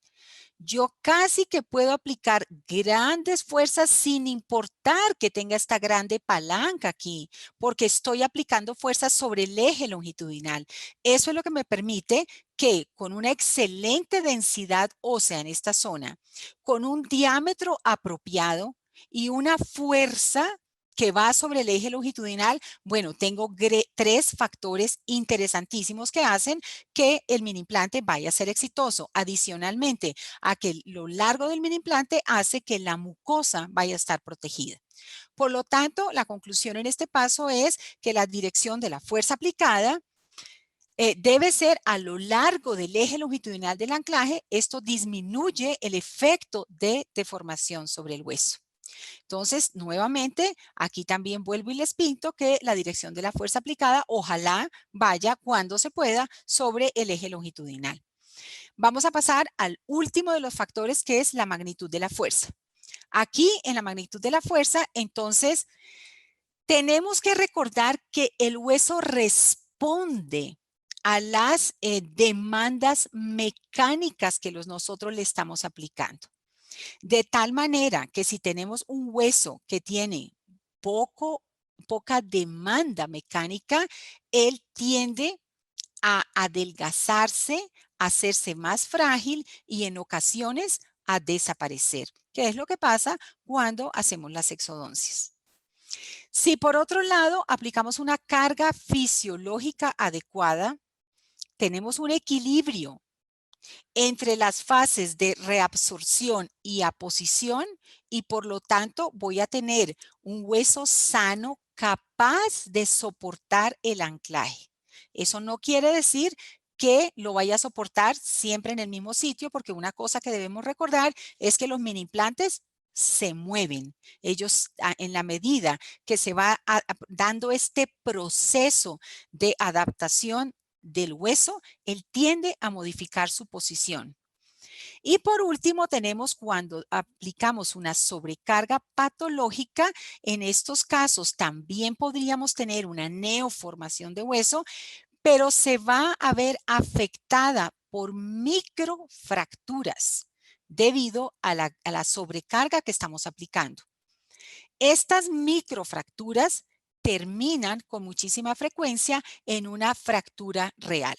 yo casi que puedo aplicar grandes fuerzas sin importar que tenga esta grande palanca aquí, porque estoy aplicando fuerzas sobre el eje longitudinal. Eso es lo que me permite que con una excelente densidad ósea en esta zona, con un diámetro apropiado y una fuerza que va sobre el eje longitudinal, bueno, tengo tres factores interesantísimos que hacen que el mini implante vaya a ser exitoso. Adicionalmente, a que lo largo del mini implante hace que la mucosa vaya a estar protegida. Por lo tanto, la conclusión en este paso es que la dirección de la fuerza aplicada debe ser a lo largo del eje longitudinal del anclaje. Esto disminuye el efecto de deformación sobre el hueso. Entonces, nuevamente, aquí también vuelvo y les pinto que la dirección de la fuerza aplicada ojalá vaya cuando se pueda sobre el eje longitudinal. Vamos a pasar al último de los factores, que es la magnitud de la fuerza. Aquí, en la magnitud de la fuerza, entonces, tenemos que recordar que el hueso responde a las demandas mecánicas que nosotros le estamos aplicando. De tal manera que si tenemos un hueso que tiene poca demanda mecánica, él tiende a adelgazarse, a hacerse más frágil y en ocasiones a desaparecer, que es lo que pasa cuando hacemos las exodoncias. Si por otro lado aplicamos una carga fisiológica adecuada, tenemos un equilibrio entre las fases de reabsorción y aposición y por lo tanto voy a tener un hueso sano capaz de soportar el anclaje. Eso no quiere decir que lo vaya a soportar siempre en el mismo sitio, porque una cosa que debemos recordar es que los mini implantes se mueven. Ellos, en la medida que se va dando este proceso de adaptación del hueso, él tiende a modificar su posición. Y por último, tenemos cuando aplicamos una sobrecarga patológica. En estos casos también podríamos tener una neoformación de hueso, pero se va a ver afectada por microfracturas debido a la sobrecarga que estamos aplicando. Estas microfracturas terminan con muchísima frecuencia en una fractura real.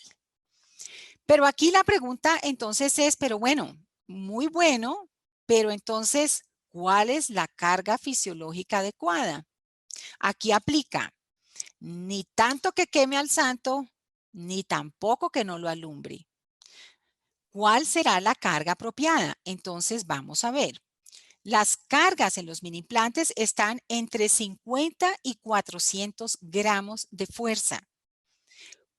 Pero aquí la pregunta entonces es, pero bueno, muy bueno, pero entonces, ¿cuál es la carga fisiológica adecuada? Aquí aplica, ni tanto que queme al santo, ni tampoco que no lo alumbre. ¿Cuál será la carga apropiada? Entonces vamos a ver. Las cargas en los mini implantes están entre 50 y 400 gramos de fuerza.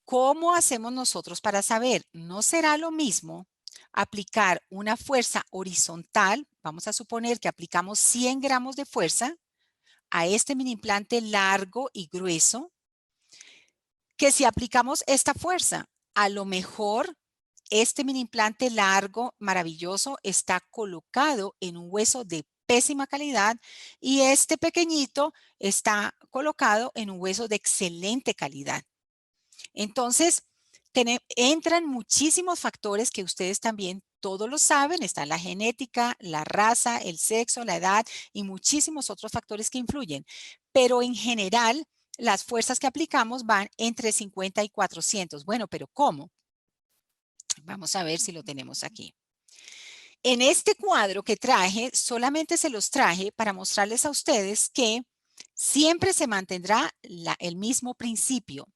¿Cómo hacemos nosotros para saber? No será lo mismo aplicar una fuerza horizontal, vamos a suponer que aplicamos 100 gramos de fuerza a este mini implante largo y grueso, que si aplicamos esta fuerza. A lo mejor este mini implante largo, maravilloso, está colocado en un hueso de pésima calidad y este pequeñito está colocado en un hueso de excelente calidad. Entonces, entran muchísimos factores que ustedes también todos lo saben, está la genética, la raza, el sexo, la edad y muchísimos otros factores que influyen. Pero en general, las fuerzas que aplicamos van entre 50 y 400. Bueno, pero ¿cómo? Vamos a ver si lo tenemos aquí. En este cuadro que traje, solamente se los traje para mostrarles a ustedes que siempre se mantendrá el mismo principio.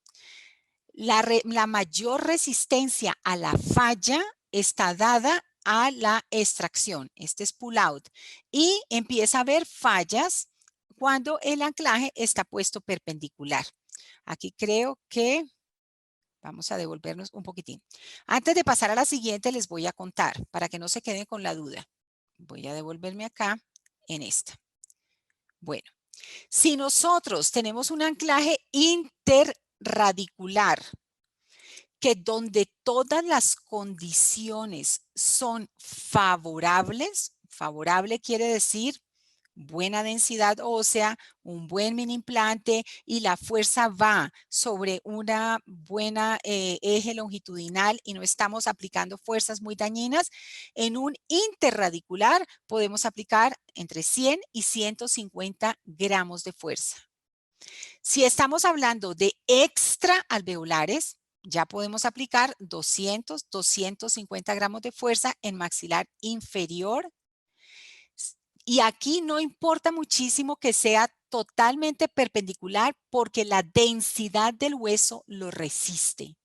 La mayor resistencia a la falla está dada a la extracción. Este es pull out. Y empieza a haber fallas cuando el anclaje está puesto perpendicular. Aquí creo que vamos a devolvernos un poquitín. Antes de pasar a la siguiente, les voy a contar para que no se queden con la duda. Voy a devolverme acá en esta. Bueno, si nosotros tenemos un anclaje interradicular, que donde todas las condiciones son favorables, favorable quiere decir buena densidad ósea, un buen mini implante y la fuerza va sobre una buena eje longitudinal y no estamos aplicando fuerzas muy dañinas, en un interradicular podemos aplicar entre 100 y 150 gramos de fuerza. Si estamos hablando de extraalveolares, ya podemos aplicar 200, 250 gramos de fuerza en maxilar inferior. Y aquí no importa muchísimo que sea totalmente perpendicular porque la densidad del hueso lo resiste.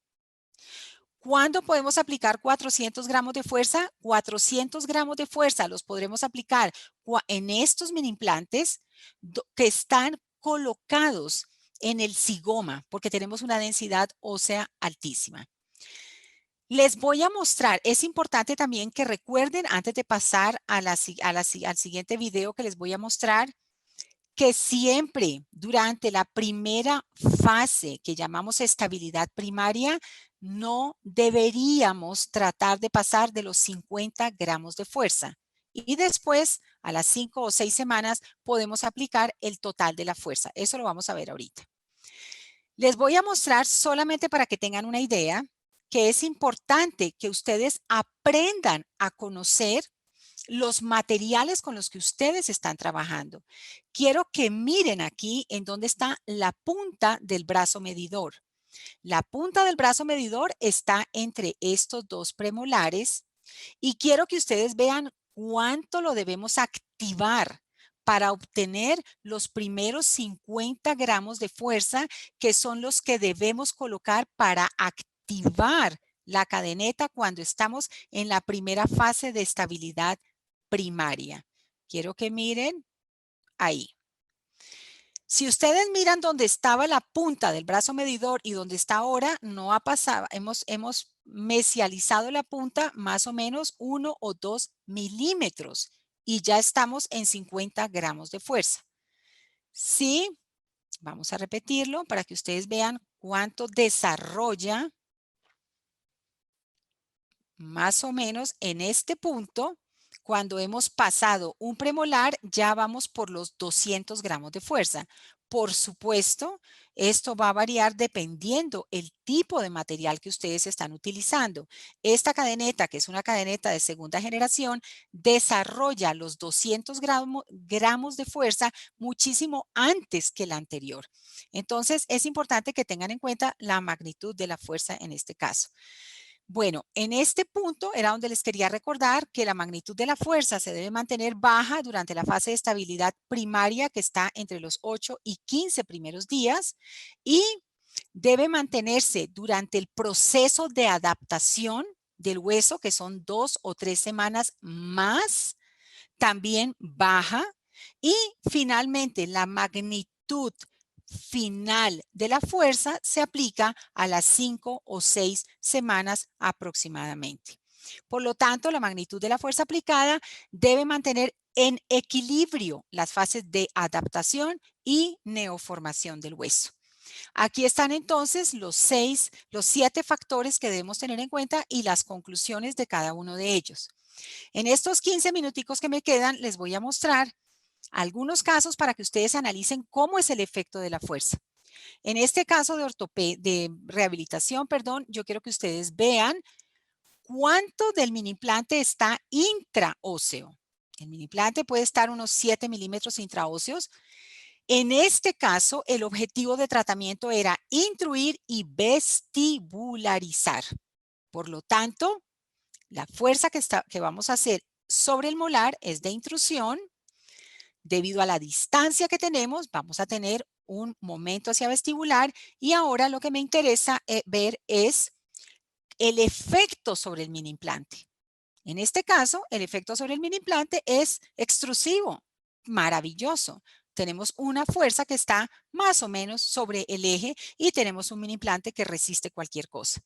¿Cuándo podemos aplicar 400 gramos de fuerza? 400 gramos de fuerza los podremos aplicar en estos mini implantes que están colocados en el zigoma porque tenemos una densidad ósea altísima. Les voy a mostrar, es importante también que recuerden antes de pasar al siguiente video que les voy a mostrar, que siempre durante la primera fase que llamamos estabilidad primaria, no deberíamos tratar de pasar de los 50 gramos de fuerza. Y después, a las 5 o 6 semanas, podemos aplicar el total de la fuerza. Eso lo vamos a ver ahorita. Les voy a mostrar solamente para que tengan una idea que es importante que ustedes aprendan a conocer los materiales con los que ustedes están trabajando. Quiero que miren aquí en dónde está la punta del brazo medidor. La punta del brazo medidor está entre estos dos premolares y quiero que ustedes vean cuánto lo debemos activar para obtener los primeros 50 gramos de fuerza, que son los que debemos colocar para activar la cadeneta cuando estamos en la primera fase de estabilidad primaria. Quiero que miren ahí. Si ustedes miran dónde estaba la punta del brazo medidor y dónde está ahora, no ha pasado, hemos mesializado la punta más o menos 1 o 2 milímetros y ya estamos en 50 gramos de fuerza. Sí, vamos a repetirlo para que ustedes vean cuánto desarrolla más o menos en este punto. Cuando hemos pasado un premolar, ya vamos por los 200 gramos de fuerza. Por supuesto, esto va a variar dependiendo el tipo de material que ustedes están utilizando. Esta cadeneta, que es una cadeneta de segunda generación, desarrolla los 200 gramos de fuerza muchísimo antes que la anterior. Entonces, es importante que tengan en cuenta la magnitud de la fuerza en este caso. Bueno, en este punto era donde les quería recordar que la magnitud de la fuerza se debe mantener baja durante la fase de estabilidad primaria que está entre los 8 y 15 primeros días y debe mantenerse durante el proceso de adaptación del hueso, que son 2 o 3 semanas más, también baja. Y finalmente, la magnitud final de la fuerza se aplica a las 5 o 6 semanas aproximadamente. Por lo tanto, la magnitud de la fuerza aplicada debe mantener en equilibrio las fases de adaptación y neoformación del hueso. Aquí están entonces los 7 factores que debemos tener en cuenta y las conclusiones de cada uno de ellos. En estos 15 minuticos que me quedan, les voy a mostrar algunos casos para que ustedes analicen cómo es el efecto de la fuerza. En este caso de rehabilitación, yo quiero que ustedes vean ¿cuánto del mini implante está intraóseo? El mini implante puede estar unos 7 milímetros intraóseos. En este caso, el objetivo de tratamiento era intruir y vestibularizar. Por lo tanto, la fuerza que vamos a hacer sobre el molar es de intrusión. Debido a la distancia que tenemos, vamos a tener un momento hacia vestibular y ahora lo que me interesa ver es el efecto sobre el mini implante. En este caso, el efecto sobre el mini implante es extrusivo, maravilloso. Tenemos una fuerza que está más o menos sobre el eje y tenemos un mini implante que resiste cualquier cosa.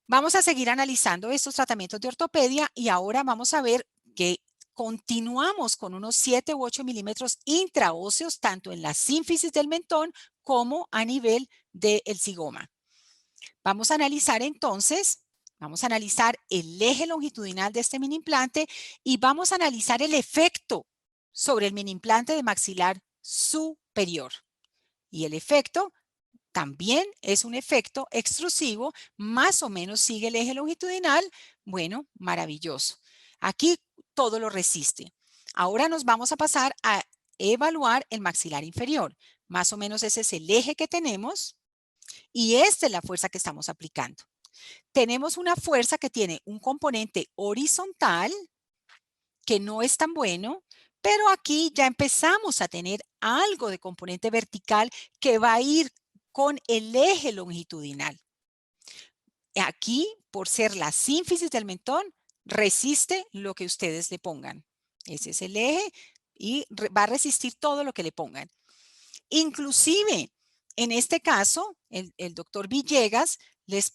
Vamos a seguir analizando estos tratamientos de ortopedia y ahora vamos a ver que continuamos con unos 7 u 8 milímetros intraóseos, tanto en la sínfisis del mentón como a nivel del zigoma. Vamos a analizar entonces, vamos a analizar el eje longitudinal de este mini implante y vamos a analizar el efecto sobre el mini implante de maxilar superior. Y el efecto también es un efecto extrusivo, más o menos sigue el eje longitudinal. Bueno, maravilloso. Aquí todo lo resiste. Ahora nos vamos a pasar a evaluar el maxilar inferior. Más o menos ese es el eje que tenemos y esta es la fuerza que estamos aplicando. Tenemos una fuerza que tiene un componente horizontal que no es tan bueno, pero aquí ya empezamos a tener algo de componente vertical que va a ir con el eje longitudinal. Aquí, por ser la sínfisis del mentón, resiste lo que ustedes le pongan. Ese es el eje y va a resistir todo lo que le pongan. Inclusive, en este caso, el doctor Villegas les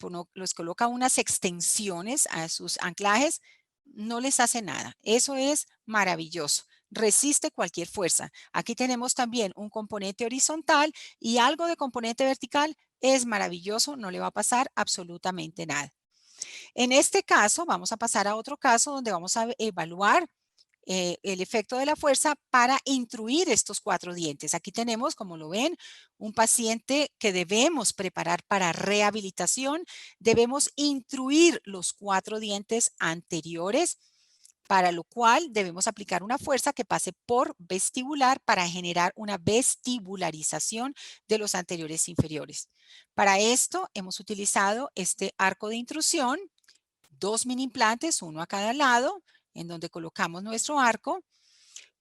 coloca unas extensiones a sus anclajes, no les hace nada. Eso es maravilloso. Resiste cualquier fuerza. Aquí tenemos también un componente horizontal y algo de componente vertical. Es maravilloso, no le va a pasar absolutamente nada. En este caso, vamos a pasar a otro caso donde vamos a evaluar el efecto de la fuerza para intruir estos 4 dientes. Aquí tenemos, como lo ven, un paciente que debemos preparar para rehabilitación. Debemos intruir los 4 dientes anteriores, para lo cual debemos aplicar una fuerza que pase por vestibular para generar una vestibularización de los anteriores inferiores. Para esto hemos utilizado este arco de intrusión, 2 mini implantes, uno a cada lado, en donde colocamos nuestro arco.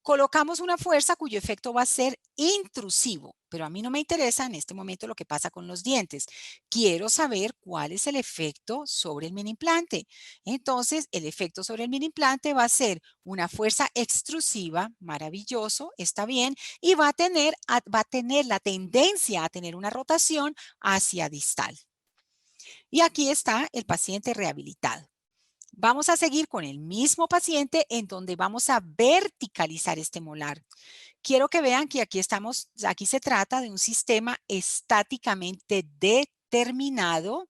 Colocamos una fuerza cuyo efecto va a ser intrusivo, pero a mí no me interesa en este momento lo que pasa con los dientes. Quiero saber cuál es el efecto sobre el mini implante. Entonces, el efecto sobre el mini implante va a ser una fuerza extrusiva, maravilloso, está bien, y va a tener la tendencia a tener una rotación hacia distal. Y aquí está el paciente rehabilitado. Vamos a seguir con el mismo paciente en donde vamos a verticalizar este molar. Quiero que vean que aquí se trata de un sistema estáticamente determinado.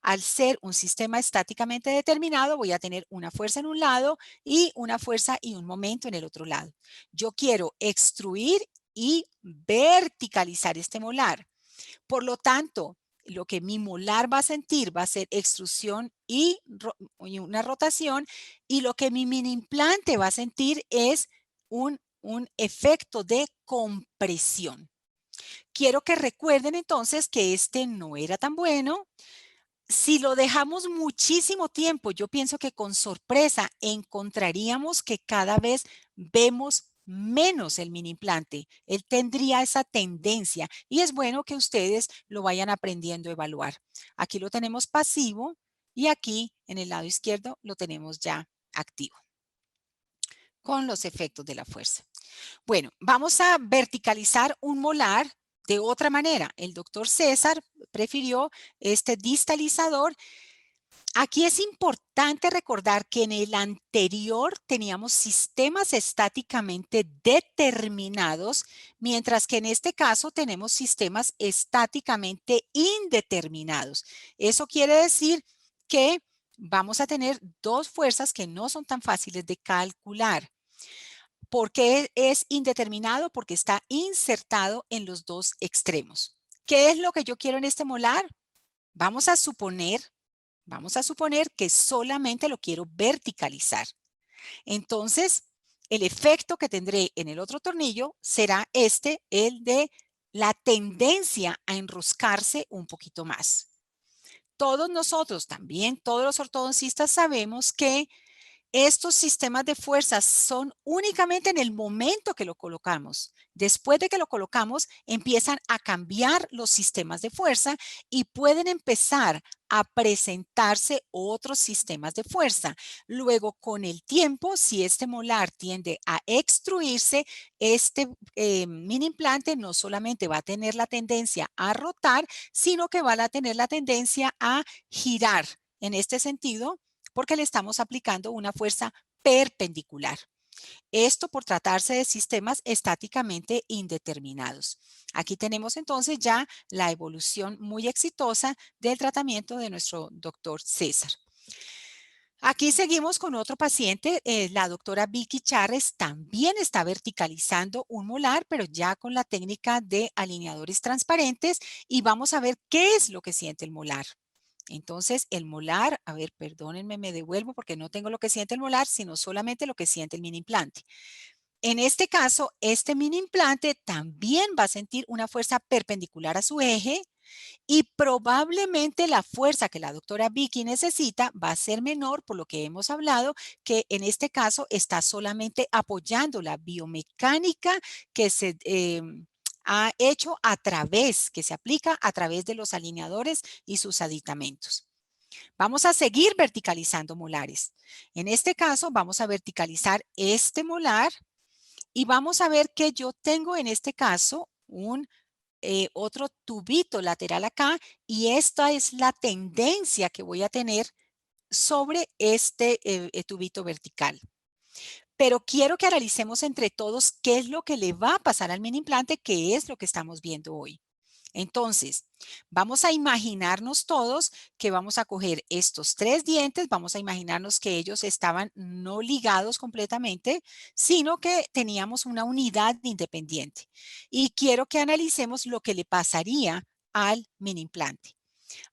Al ser un sistema estáticamente determinado, voy a tener una fuerza en un lado y una fuerza y un momento en el otro lado. Yo quiero extruir y verticalizar este molar. Por lo tanto, lo que mi molar va a sentir va a ser extrusión y una rotación, y lo que mi mini implante va a sentir es un efecto de compresión. Quiero que recuerden entonces que este no era tan bueno. Si lo dejamos muchísimo tiempo, yo pienso que con sorpresa encontraríamos que cada vez vemos menos el mini implante. Él tendría esa tendencia y es bueno que ustedes lo vayan aprendiendo a evaluar. Aquí lo tenemos pasivo y aquí en el lado izquierdo lo tenemos ya activo con los efectos de la fuerza. Bueno, vamos a verticalizar un molar de otra manera. El doctor César prefirió este distalizador. Aquí es importante recordar que en el anterior teníamos sistemas estáticamente determinados, mientras que en este caso tenemos sistemas estáticamente indeterminados. Eso quiere decir que vamos a tener dos fuerzas que no son tan fáciles de calcular. ¿Por qué es indeterminado? Porque está insertado en los dos extremos. ¿Qué es lo que yo quiero en este molar? Vamos a suponer Vamos a suponer que solamente lo quiero verticalizar. Entonces, el efecto que tendré en el otro tornillo será el de la tendencia a enroscarse un poquito más. Todos nosotros, también todos los ortodoncistas sabemos que estos sistemas de fuerza son únicamente en el momento que lo colocamos. Después de que lo colocamos, empiezan a cambiar los sistemas de fuerza y pueden empezar a presentarse otros sistemas de fuerza. Luego, con el tiempo, si este molar tiende a extruirse, este mini implante no solamente va a tener la tendencia a rotar, sino que va a tener la tendencia a girar. En este sentido, porque le estamos aplicando una fuerza perpendicular. Esto por tratarse de sistemas estáticamente indeterminados. Aquí tenemos entonces ya la evolución muy exitosa del tratamiento de nuestro doctor César. Aquí seguimos con otro paciente, la doctora Vicky Charres también está verticalizando un molar, pero ya con la técnica de alineadores transparentes y vamos a ver qué es lo que siente el molar. Entonces, el molar, a ver, perdónenme, me devuelvo porque no tengo lo que siente el molar, sino solamente lo que siente el mini implante. En este caso, este mini implante también va a sentir una fuerza perpendicular a su eje y probablemente la fuerza que la doctora Vicky necesita va a ser menor, por lo que hemos hablado, que en este caso está solamente apoyando la biomecánica que se ha hecho que se aplica a través de los alineadores y sus aditamentos. Vamos a seguir verticalizando molares. En este caso, vamos a verticalizar este molar y vamos a ver que yo tengo en este caso un otro tubito lateral acá y esta es la tendencia que voy a tener sobre este tubito vertical. Pero quiero que analicemos entre todos qué es lo que le va a pasar al mini implante, que es lo que estamos viendo hoy. Entonces, vamos a imaginarnos todos que vamos a coger estos 3 dientes, vamos a imaginarnos que ellos estaban no ligados completamente, sino que teníamos una unidad independiente. Y quiero que analicemos lo que le pasaría al mini implante.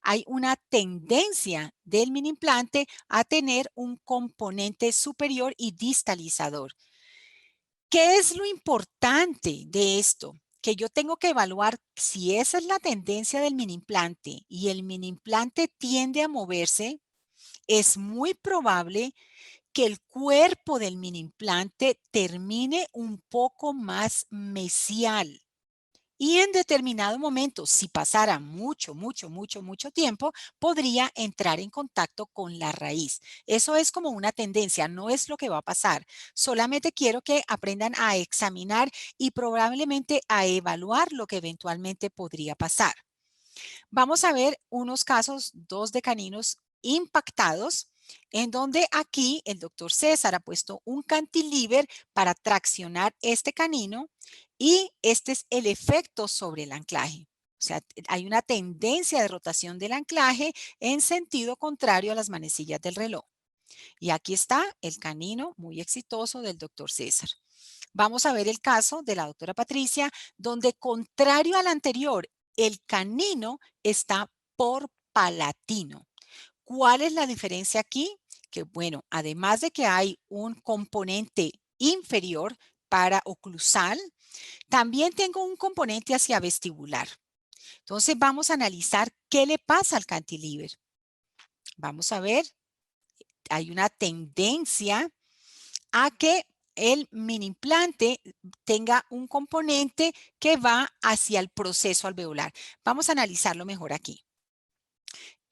Hay una tendencia del mini implante a tener un componente superior y distalizador. ¿Qué es lo importante de esto? Que yo tengo que evaluar si esa es la tendencia del mini implante y el mini implante tiende a moverse, es muy probable que el cuerpo del mini implante termine un poco más mesial. Y en determinado momento, si pasara mucho tiempo, podría entrar en contacto con la raíz. Eso es como una tendencia, no es lo que va a pasar. Solamente quiero que aprendan a examinar y probablemente a evaluar lo que eventualmente podría pasar. Vamos a ver unos casos, 2 de caninos impactados, en donde aquí el doctor César ha puesto un cantilever para traccionar este canino y este es el efecto sobre el anclaje. O sea, hay una tendencia de rotación del anclaje en sentido contrario a las manecillas del reloj. Y aquí está el canino muy exitoso del doctor César. Vamos a ver el caso de la doctora Patricia, donde contrario al anterior, el canino está por palatino. ¿Cuál es la diferencia aquí? Que bueno, además de que hay un componente inferior para oclusal, también tengo un componente hacia vestibular. Entonces vamos a analizar qué le pasa al cantilever. Vamos a ver, hay una tendencia a que el mini implante tenga un componente que va hacia el proceso alveolar. Vamos a analizarlo mejor aquí.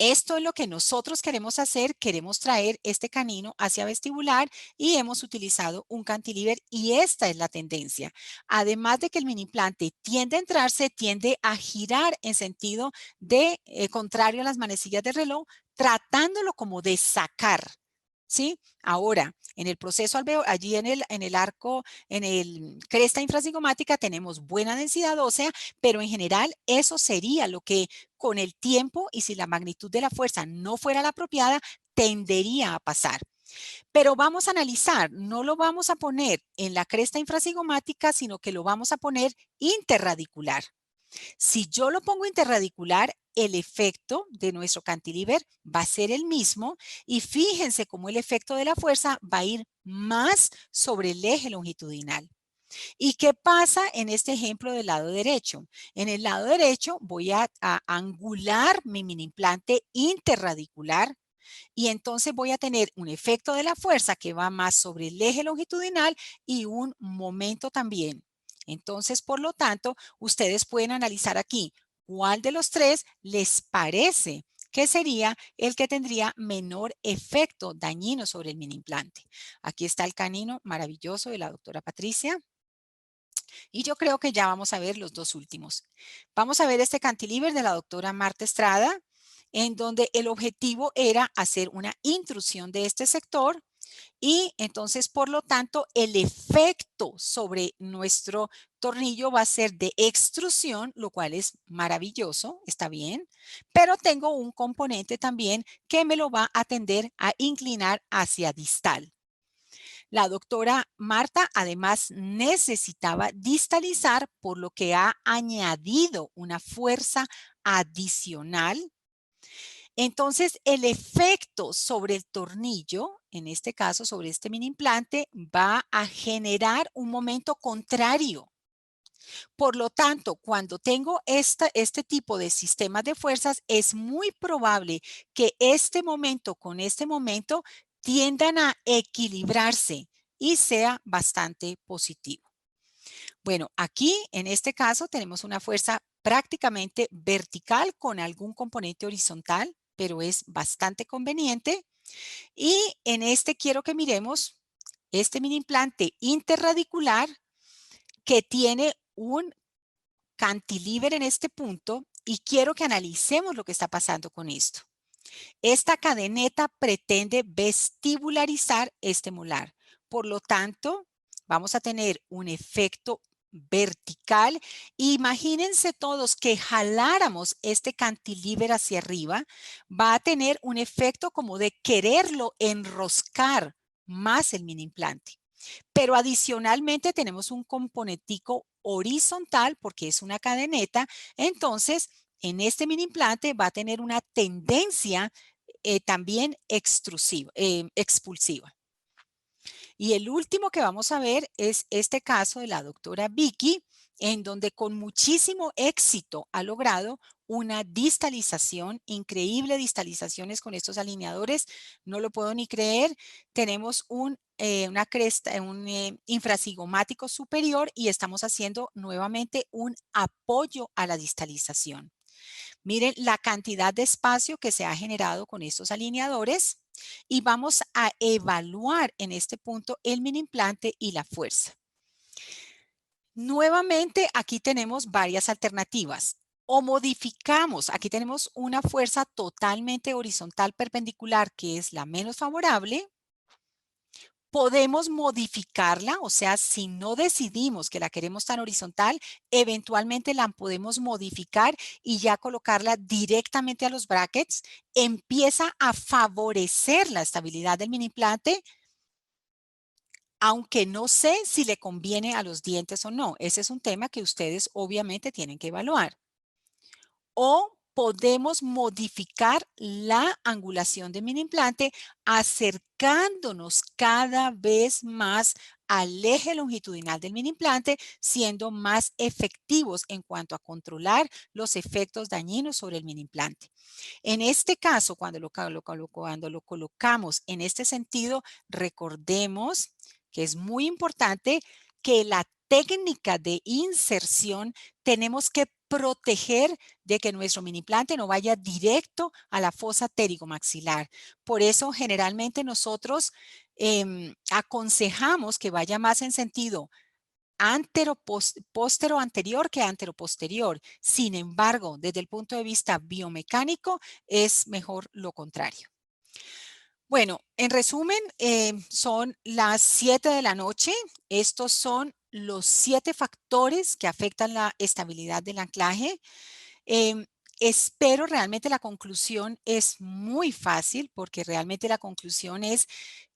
Esto es lo que nosotros queremos hacer, queremos traer este canino hacia vestibular y hemos utilizado un cantilever y esta es la tendencia. Además de que el mini implante tiende a entrarse, tiende a girar en sentido de contrario a las manecillas del reloj, tratándolo como de sacar. ¿Sí? Ahora, en el proceso alveolar, allí en el arco, en el cresta infracigomática tenemos buena densidad ósea, pero en general eso sería lo que con el tiempo y si la magnitud de la fuerza no fuera la apropiada, tendería a pasar. Pero vamos a analizar, no lo vamos a poner en la cresta infracigomática, sino que lo vamos a poner interradicular. Si yo lo pongo interradicular, el efecto de nuestro cantilever va a ser el mismo y fíjense cómo el efecto de la fuerza va a ir más sobre el eje longitudinal. ¿Y qué pasa en este ejemplo del lado derecho? En el lado derecho voy a angular mi mini implante interradicular y entonces voy a tener un efecto de la fuerza que va más sobre el eje longitudinal y un momento también. Entonces, por lo tanto, ustedes pueden analizar aquí cuál de los tres les parece que sería el que tendría menor efecto dañino sobre el mini implante. Aquí está el canino maravilloso de la doctora Patricia. Y yo creo que ya vamos a ver los dos últimos. Vamos a ver este cantilever de la doctora Marta Estrada, en donde el objetivo era hacer una intrusión de este sector y entonces, por lo tanto, el efecto sobre nuestro tornillo va a ser de extrusión, lo cual es maravilloso, está bien, pero tengo un componente también que me lo va a tender a inclinar hacia distal. La doctora Marta además necesitaba distalizar, por lo que ha añadido una fuerza adicional. Entonces, el efecto sobre el tornillo, en este caso sobre este mini implante, va a generar un momento contrario. Por lo tanto, cuando tengo este tipo de sistemas de fuerzas, es muy probable que este momento con este momento tiendan a equilibrarse y sea bastante positivo. Bueno, aquí en este caso tenemos una fuerza prácticamente vertical con algún componente horizontal, pero es bastante conveniente. Y en este quiero que miremos este mini implante interradicular que tiene un cantilever en este punto y quiero que analicemos lo que está pasando con esto. Esta cadeneta pretende vestibularizar este molar. Por lo tanto, vamos a tener un efecto vertical. Imagínense todos que jaláramos este cantilever hacia arriba, va a tener un efecto como de quererlo enroscar más el mini implante. Pero adicionalmente tenemos un componentico horizontal porque es una cadeneta. Entonces, en este mini implante va a tener una tendencia también expulsiva. Y el último que vamos a ver es este caso de la doctora Vicky, en donde con muchísimo éxito ha logrado una distalización, increíble distalizaciones con estos alineadores, no lo puedo ni creer. Tenemos una cresta, un infracigomático superior y estamos haciendo nuevamente un apoyo a la distalización. Miren la cantidad de espacio que se ha generado con estos alineadores y vamos a evaluar en este punto el mini implante y la fuerza. Nuevamente, aquí tenemos varias alternativas. O modificamos, aquí tenemos una fuerza totalmente horizontal perpendicular que es la menos favorable. Podemos modificarla, o sea, si no decidimos que la queremos tan horizontal, eventualmente la podemos modificar y ya colocarla directamente a los brackets. Empieza a favorecer la estabilidad del mini implante, aunque no sé si le conviene a los dientes o no. Ese es un tema que ustedes obviamente tienen que evaluar. O podemos modificar la angulación del mini implante acercándonos cada vez más al eje longitudinal del mini implante, siendo más efectivos en cuanto a controlar los efectos dañinos sobre el mini implante. En este caso, cuando lo colocamos en este sentido, recordemos que es muy importante que la técnica de inserción tenemos que proteger de que nuestro mini implante no vaya directo a la fosa pterigomaxilar. Por eso, generalmente nosotros aconsejamos que vaya más en sentido póstero anterior que antero posterior. Sin embargo, desde el punto de vista biomecánico, es mejor lo contrario. Bueno, en resumen, son las 7 de la noche. Estos son los 7 factores que afectan la estabilidad del anclaje. espero realmente la conclusión es muy fácil, porque realmente la conclusión es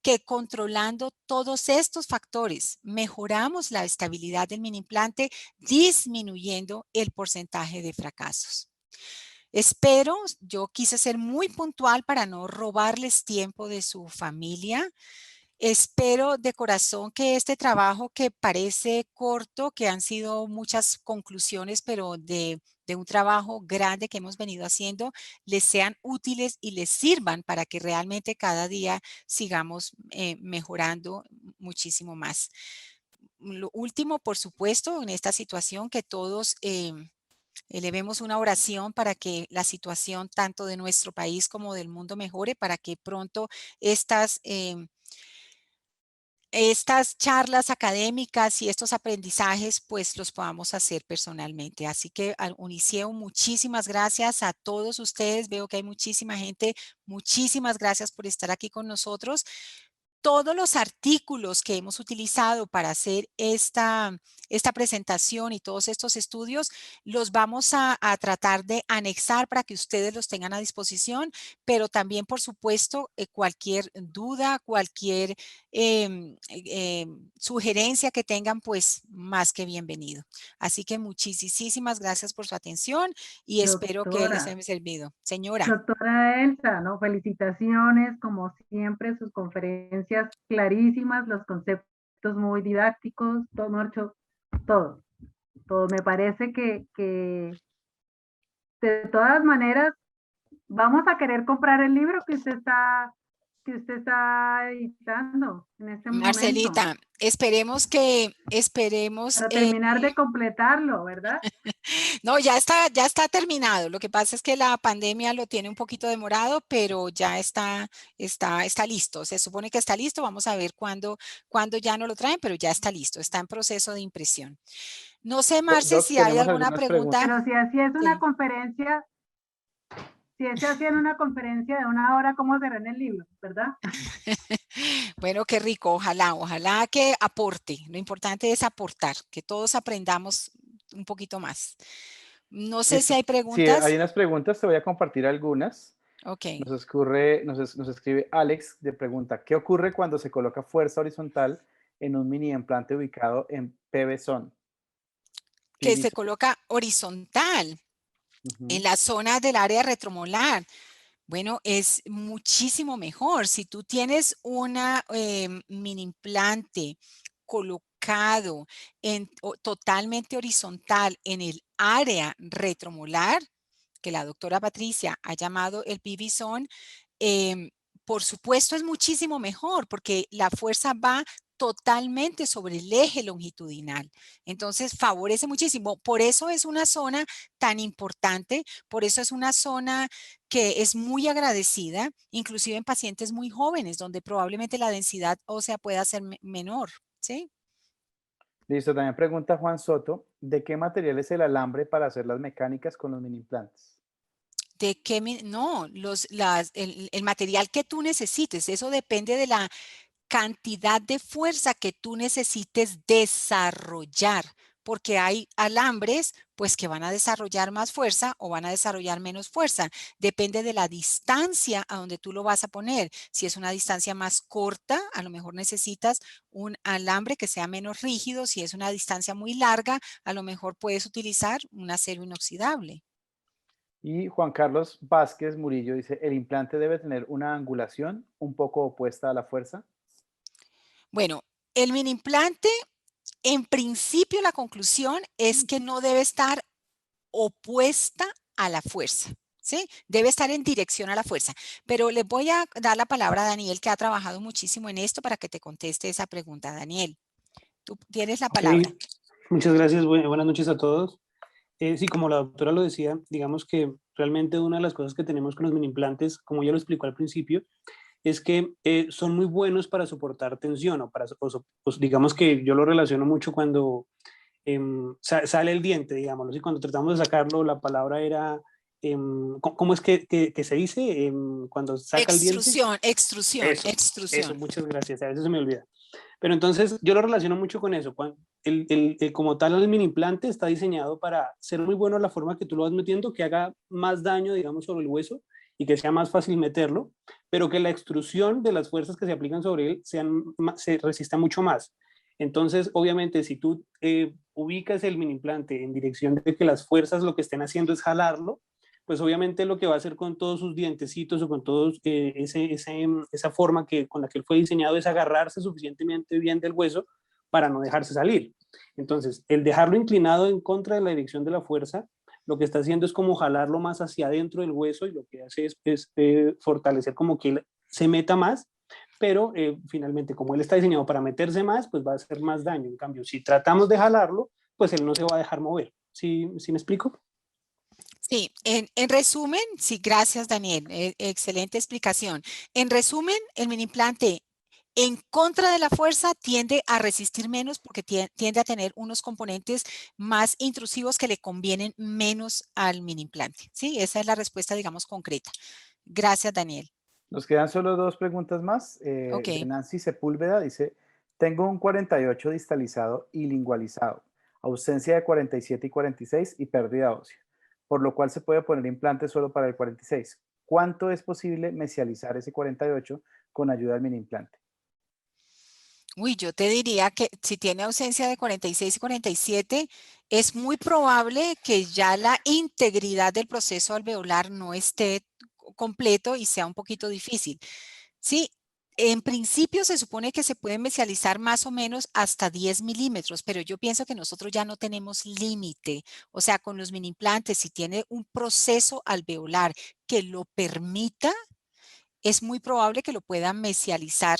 que controlando todos estos factores mejoramos la estabilidad del mini implante, disminuyendo el porcentaje de fracasos. Espero, yo quise ser muy puntual para no robarles tiempo de su familia. Espero de corazón que este trabajo, que parece corto, que han sido muchas conclusiones, pero de un trabajo grande que hemos venido haciendo, les sean útiles y les sirvan para que realmente cada día sigamos mejorando muchísimo más. Lo último, por supuesto, en esta situación, que todos elevemos una oración para que la situación tanto de nuestro país como del mundo mejore, para que pronto estas charlas académicas y estos aprendizajes pues los podamos hacer personalmente. Así que al Uniceo, muchísimas gracias a todos ustedes. Veo que hay muchísima gente. Muchísimas gracias por estar aquí con nosotros. Todos los artículos que hemos utilizado para hacer esta presentación y todos estos estudios los vamos a tratar de anexar para que ustedes los tengan a disposición, pero también, por supuesto, cualquier duda, cualquier sugerencia que tengan, pues más que bienvenido. Así que muchísimas gracias por su atención y espero que les Doctora, haya servido. Señora. doctora Elsa, ¿no? Felicitaciones, como siempre, sus conferencias clarísimas, los conceptos muy didácticos, todo, Marcho, todo, todo. Me parece que de todas maneras vamos a querer comprar el libro que usted está editando en este momento, Marcelita, esperemos, para terminar de completarlo, ¿verdad? no, ya está terminado. Lo que pasa es que la pandemia lo tiene un poquito demorado, pero ya está listo. Se supone que está listo. Vamos a ver cuándo ya no lo traen, pero ya está listo. Está en proceso de impresión. No sé, Marce, Doc, si hay tenemos alguna algunas pregunta. Pero si así es una Sí. conferencia, si se hacía en una conferencia de 1 hora, ¿cómo será en el libro, verdad? Bueno, qué rico. Ojalá que aporte. Lo importante es aportar, que todos aprendamos un poquito más. No sé si Listo. hay Sí, hay preguntas. unas preguntas, te voy a compartir algunas. Ok. Nos escribe Alex de pregunta, ¿qué ocurre cuando se coloca fuerza horizontal en un mini implante ubicado en PV-zone? Que se coloca horizontal en Ujú. la zona del área retromolar. Bueno, es muchísimo mejor. Si tú tienes una mini implante colocado totalmente horizontal en el área retromolar, que la doctora Patricia ha llamado el PV zone, em, por supuesto es muchísimo mejor porque la fuerza va totalmente sobre el eje longitudinal. Entonces favorece muchísimo. Por eso es una zona tan importante, por eso es una zona que es muy agradecida, inclusive en pacientes muy jóvenes, donde probablemente la densidad ósea pueda ser menor, ¿sí? Listo, también pregunta Juan Soto, ¿de qué material es el alambre para hacer las mecánicas con los mini implantes? ¿De qué? No, el material que tú necesites, eso depende de la cantidad de fuerza que tú necesites desarrollar, porque hay alambres pues que van a desarrollar más fuerza o van a desarrollar menos fuerza. Depende de la distancia a donde tú lo vas a poner. Si es una distancia más corta, a lo mejor necesitas un alambre que sea menos rígido. Si es una distancia muy larga, a lo mejor puedes utilizar un acero inoxidable. Y Juan Carlos Vázquez Murillo dice, ¿el implante debe tener una angulación un poco opuesta a la fuerza? Bueno, el mini implante, en principio la conclusión es que no debe estar opuesta a la fuerza, ¿sí? Debe estar en dirección a la fuerza. Pero les voy a dar la palabra a Daniel, que ha trabajado muchísimo en esto, para que te conteste esa pregunta. Daniel, tú tienes la Ok, palabra. muchas gracias. Buenas noches a todos. Sí, como la doctora lo decía, digamos que realmente una de las cosas que tenemos con los mini implantes, como ya lo explicó al principio, es que son muy buenos para soportar tensión digamos que yo lo relaciono mucho cuando sale el diente, digámoslo así, cuando tratamos de sacarlo, la palabra era, ¿cómo es que se dice? Cuando saca el diente. Eso, Extrusión. muchas gracias. A veces se me olvida. Pero entonces yo lo relaciono mucho con eso. como tal el mini implante está diseñado para ser muy bueno la forma que tú lo vas metiendo, que haga más daño, digamos, sobre el hueso y que sea más fácil meterlo, pero que la extrusión de las fuerzas que se aplican sobre él se resista mucho más. Entonces, obviamente, si tú ubicas el mini implante en dirección de que las fuerzas lo que estén haciendo es jalarlo, pues obviamente lo que va a hacer con todos sus dientecitos o con todos esa forma con la que él fue diseñado es agarrarse suficientemente bien del hueso para no dejarse salir. Entonces, el dejarlo inclinado en contra de la dirección de la fuerza, lo que está haciendo es como jalarlo más hacia adentro del hueso y lo que hace es fortalecer como que él se meta más, pero finalmente como él está diseñado para meterse más, pues va a hacer más daño. En cambio, si tratamos de jalarlo, pues él no se va a dejar mover. ¿Sí me explico? Sí, en resumen, sí, gracias Daniel, excelente explicación. En resumen, el mini implante en contra de la fuerza tiende a resistir menos porque tiende a tener unos componentes más intrusivos que le convienen menos al mini implante. Sí, esa es la respuesta, digamos, concreta. Gracias, Daniel. Nos quedan solo dos preguntas más. Ok. De Nancy Sepúlveda dice, tengo un 48 distalizado y lingualizado, ausencia de 47 y 46 y pérdida ósea, por lo cual se puede poner implante solo para el 46. ¿Cuánto es posible mesializar ese 48 con ayuda del mini implante? Uy, yo te diría que si tiene ausencia de 46 y 47, es muy probable que ya la integridad del proceso alveolar no esté completo y sea un poquito difícil. Sí, en principio se supone que se puede mesializar más o menos hasta 10 milímetros, pero yo pienso que nosotros ya no tenemos límite. O sea, con los mini implantes, si tiene un proceso alveolar que lo permita, es muy probable que lo pueda mesializar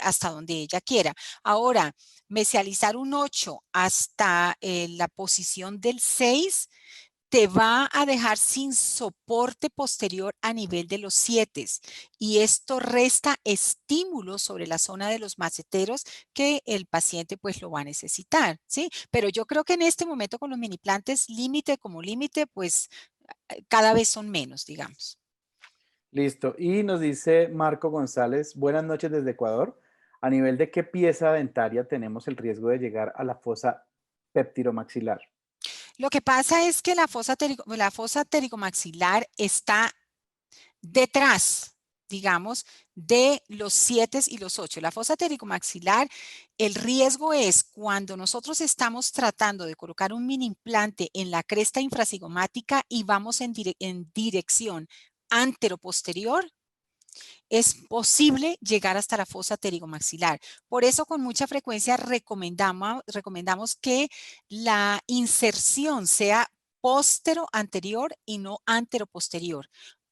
hasta donde ella quiera. Ahora, mesializar un 8 hasta la posición del 6 te va a dejar sin soporte posterior a nivel de los 7 y esto resta estímulo sobre la zona de los maceteros que el paciente pues lo va a necesitar, ¿sí? Pero yo creo que en este momento con los mini implantes límite como límite pues cada vez son menos, digamos. Listo. Y nos dice Marco González, buenas noches desde Ecuador. ¿A nivel de qué pieza dentaria tenemos el riesgo de llegar a la fosa peptiromaxilar? Lo que pasa es que la fosa pterigomaxilar está detrás, digamos, de los 7 y los 8. La fosa pterigomaxilar, el riesgo es cuando nosotros estamos tratando de colocar un mini implante en la cresta infrasigomática y vamos en dirección antero-posterior, es posible llegar hasta la fosa pterigomaxilar. Por eso con mucha frecuencia recomendamos que la inserción sea póstero-anterior y no antero-posterior.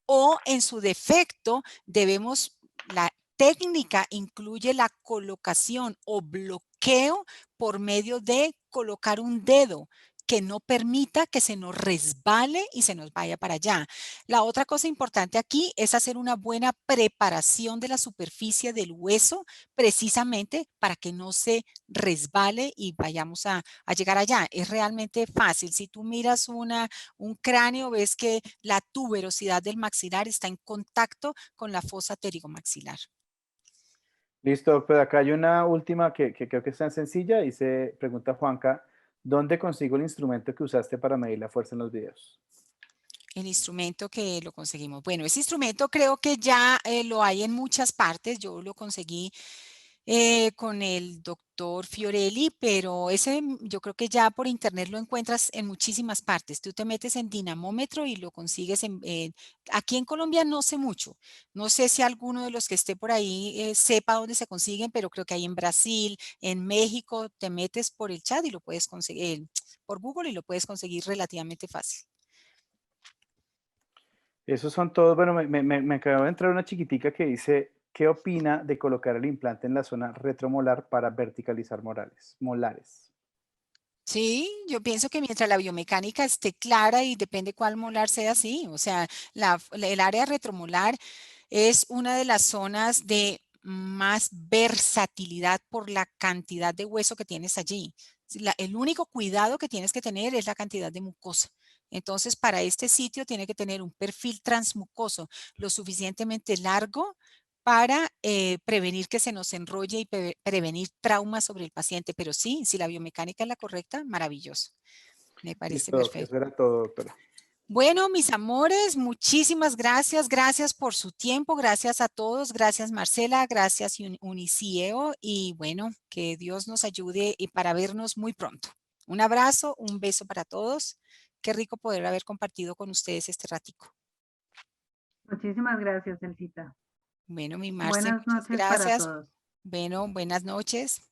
O en su defecto la técnica incluye la colocación o bloqueo por medio de colocar un dedo que no permita que se nos resbale y se nos vaya para allá. La otra cosa importante aquí es hacer una buena preparación de la superficie del hueso precisamente para que no se resbale y vayamos a llegar allá. Es realmente fácil. Si tú miras un cráneo, ves que la tuberosidad del maxilar está en contacto con la fosa pterigomaxilar. Listo, doctor. Acá hay una última que creo que es tan sencilla. Dice, pregunta Juanca, ¿dónde consigo el instrumento que usaste para medir la fuerza en los videos? El instrumento que lo conseguimos. Bueno, ese instrumento creo que ya lo hay en muchas partes. Yo lo conseguí con el doctor Fiorelli, pero ese yo creo que ya por internet lo encuentras en muchísimas partes. Tú te metes en dinamómetro y lo consigues aquí en Colombia no sé mucho. No sé si alguno de los que esté por ahí sepa dónde se consiguen, pero creo que hay en Brasil, en México, te metes por el chat y lo puedes conseguir, por Google y lo puedes conseguir relativamente fácil. Esos son todos. Bueno, me acaba de entrar una chiquitica que dice, ¿qué opina de colocar el implante en la zona retromolar para verticalizar molares? Sí, yo pienso que mientras la biomecánica esté clara y depende cuál molar sea, sí. O sea, el área retromolar es una de las zonas de más versatilidad por la cantidad de hueso que tienes allí. El único cuidado que tienes que tener es la cantidad de mucosa. Entonces, para este sitio tiene que tener un perfil transmucoso lo suficientemente largo para prevenir que se nos enrolle y prevenir traumas sobre el paciente. Pero sí, si la biomecánica es la correcta, maravilloso. Me parece Listo, Doc, perfecto. eso era todo, doctora. Bueno, mis amores, muchísimas gracias. Gracias por su tiempo. Gracias a todos. Gracias, Marcela. Gracias, Unicieo. Y bueno, que Dios nos ayude y para vernos muy pronto. Un abrazo, un beso para todos. Qué rico poder haber compartido con ustedes este ratico. Muchísimas gracias, Elcita. Bueno, mi Marce, Buenas muchas noches para gracias. todos. Bueno, buenas noches.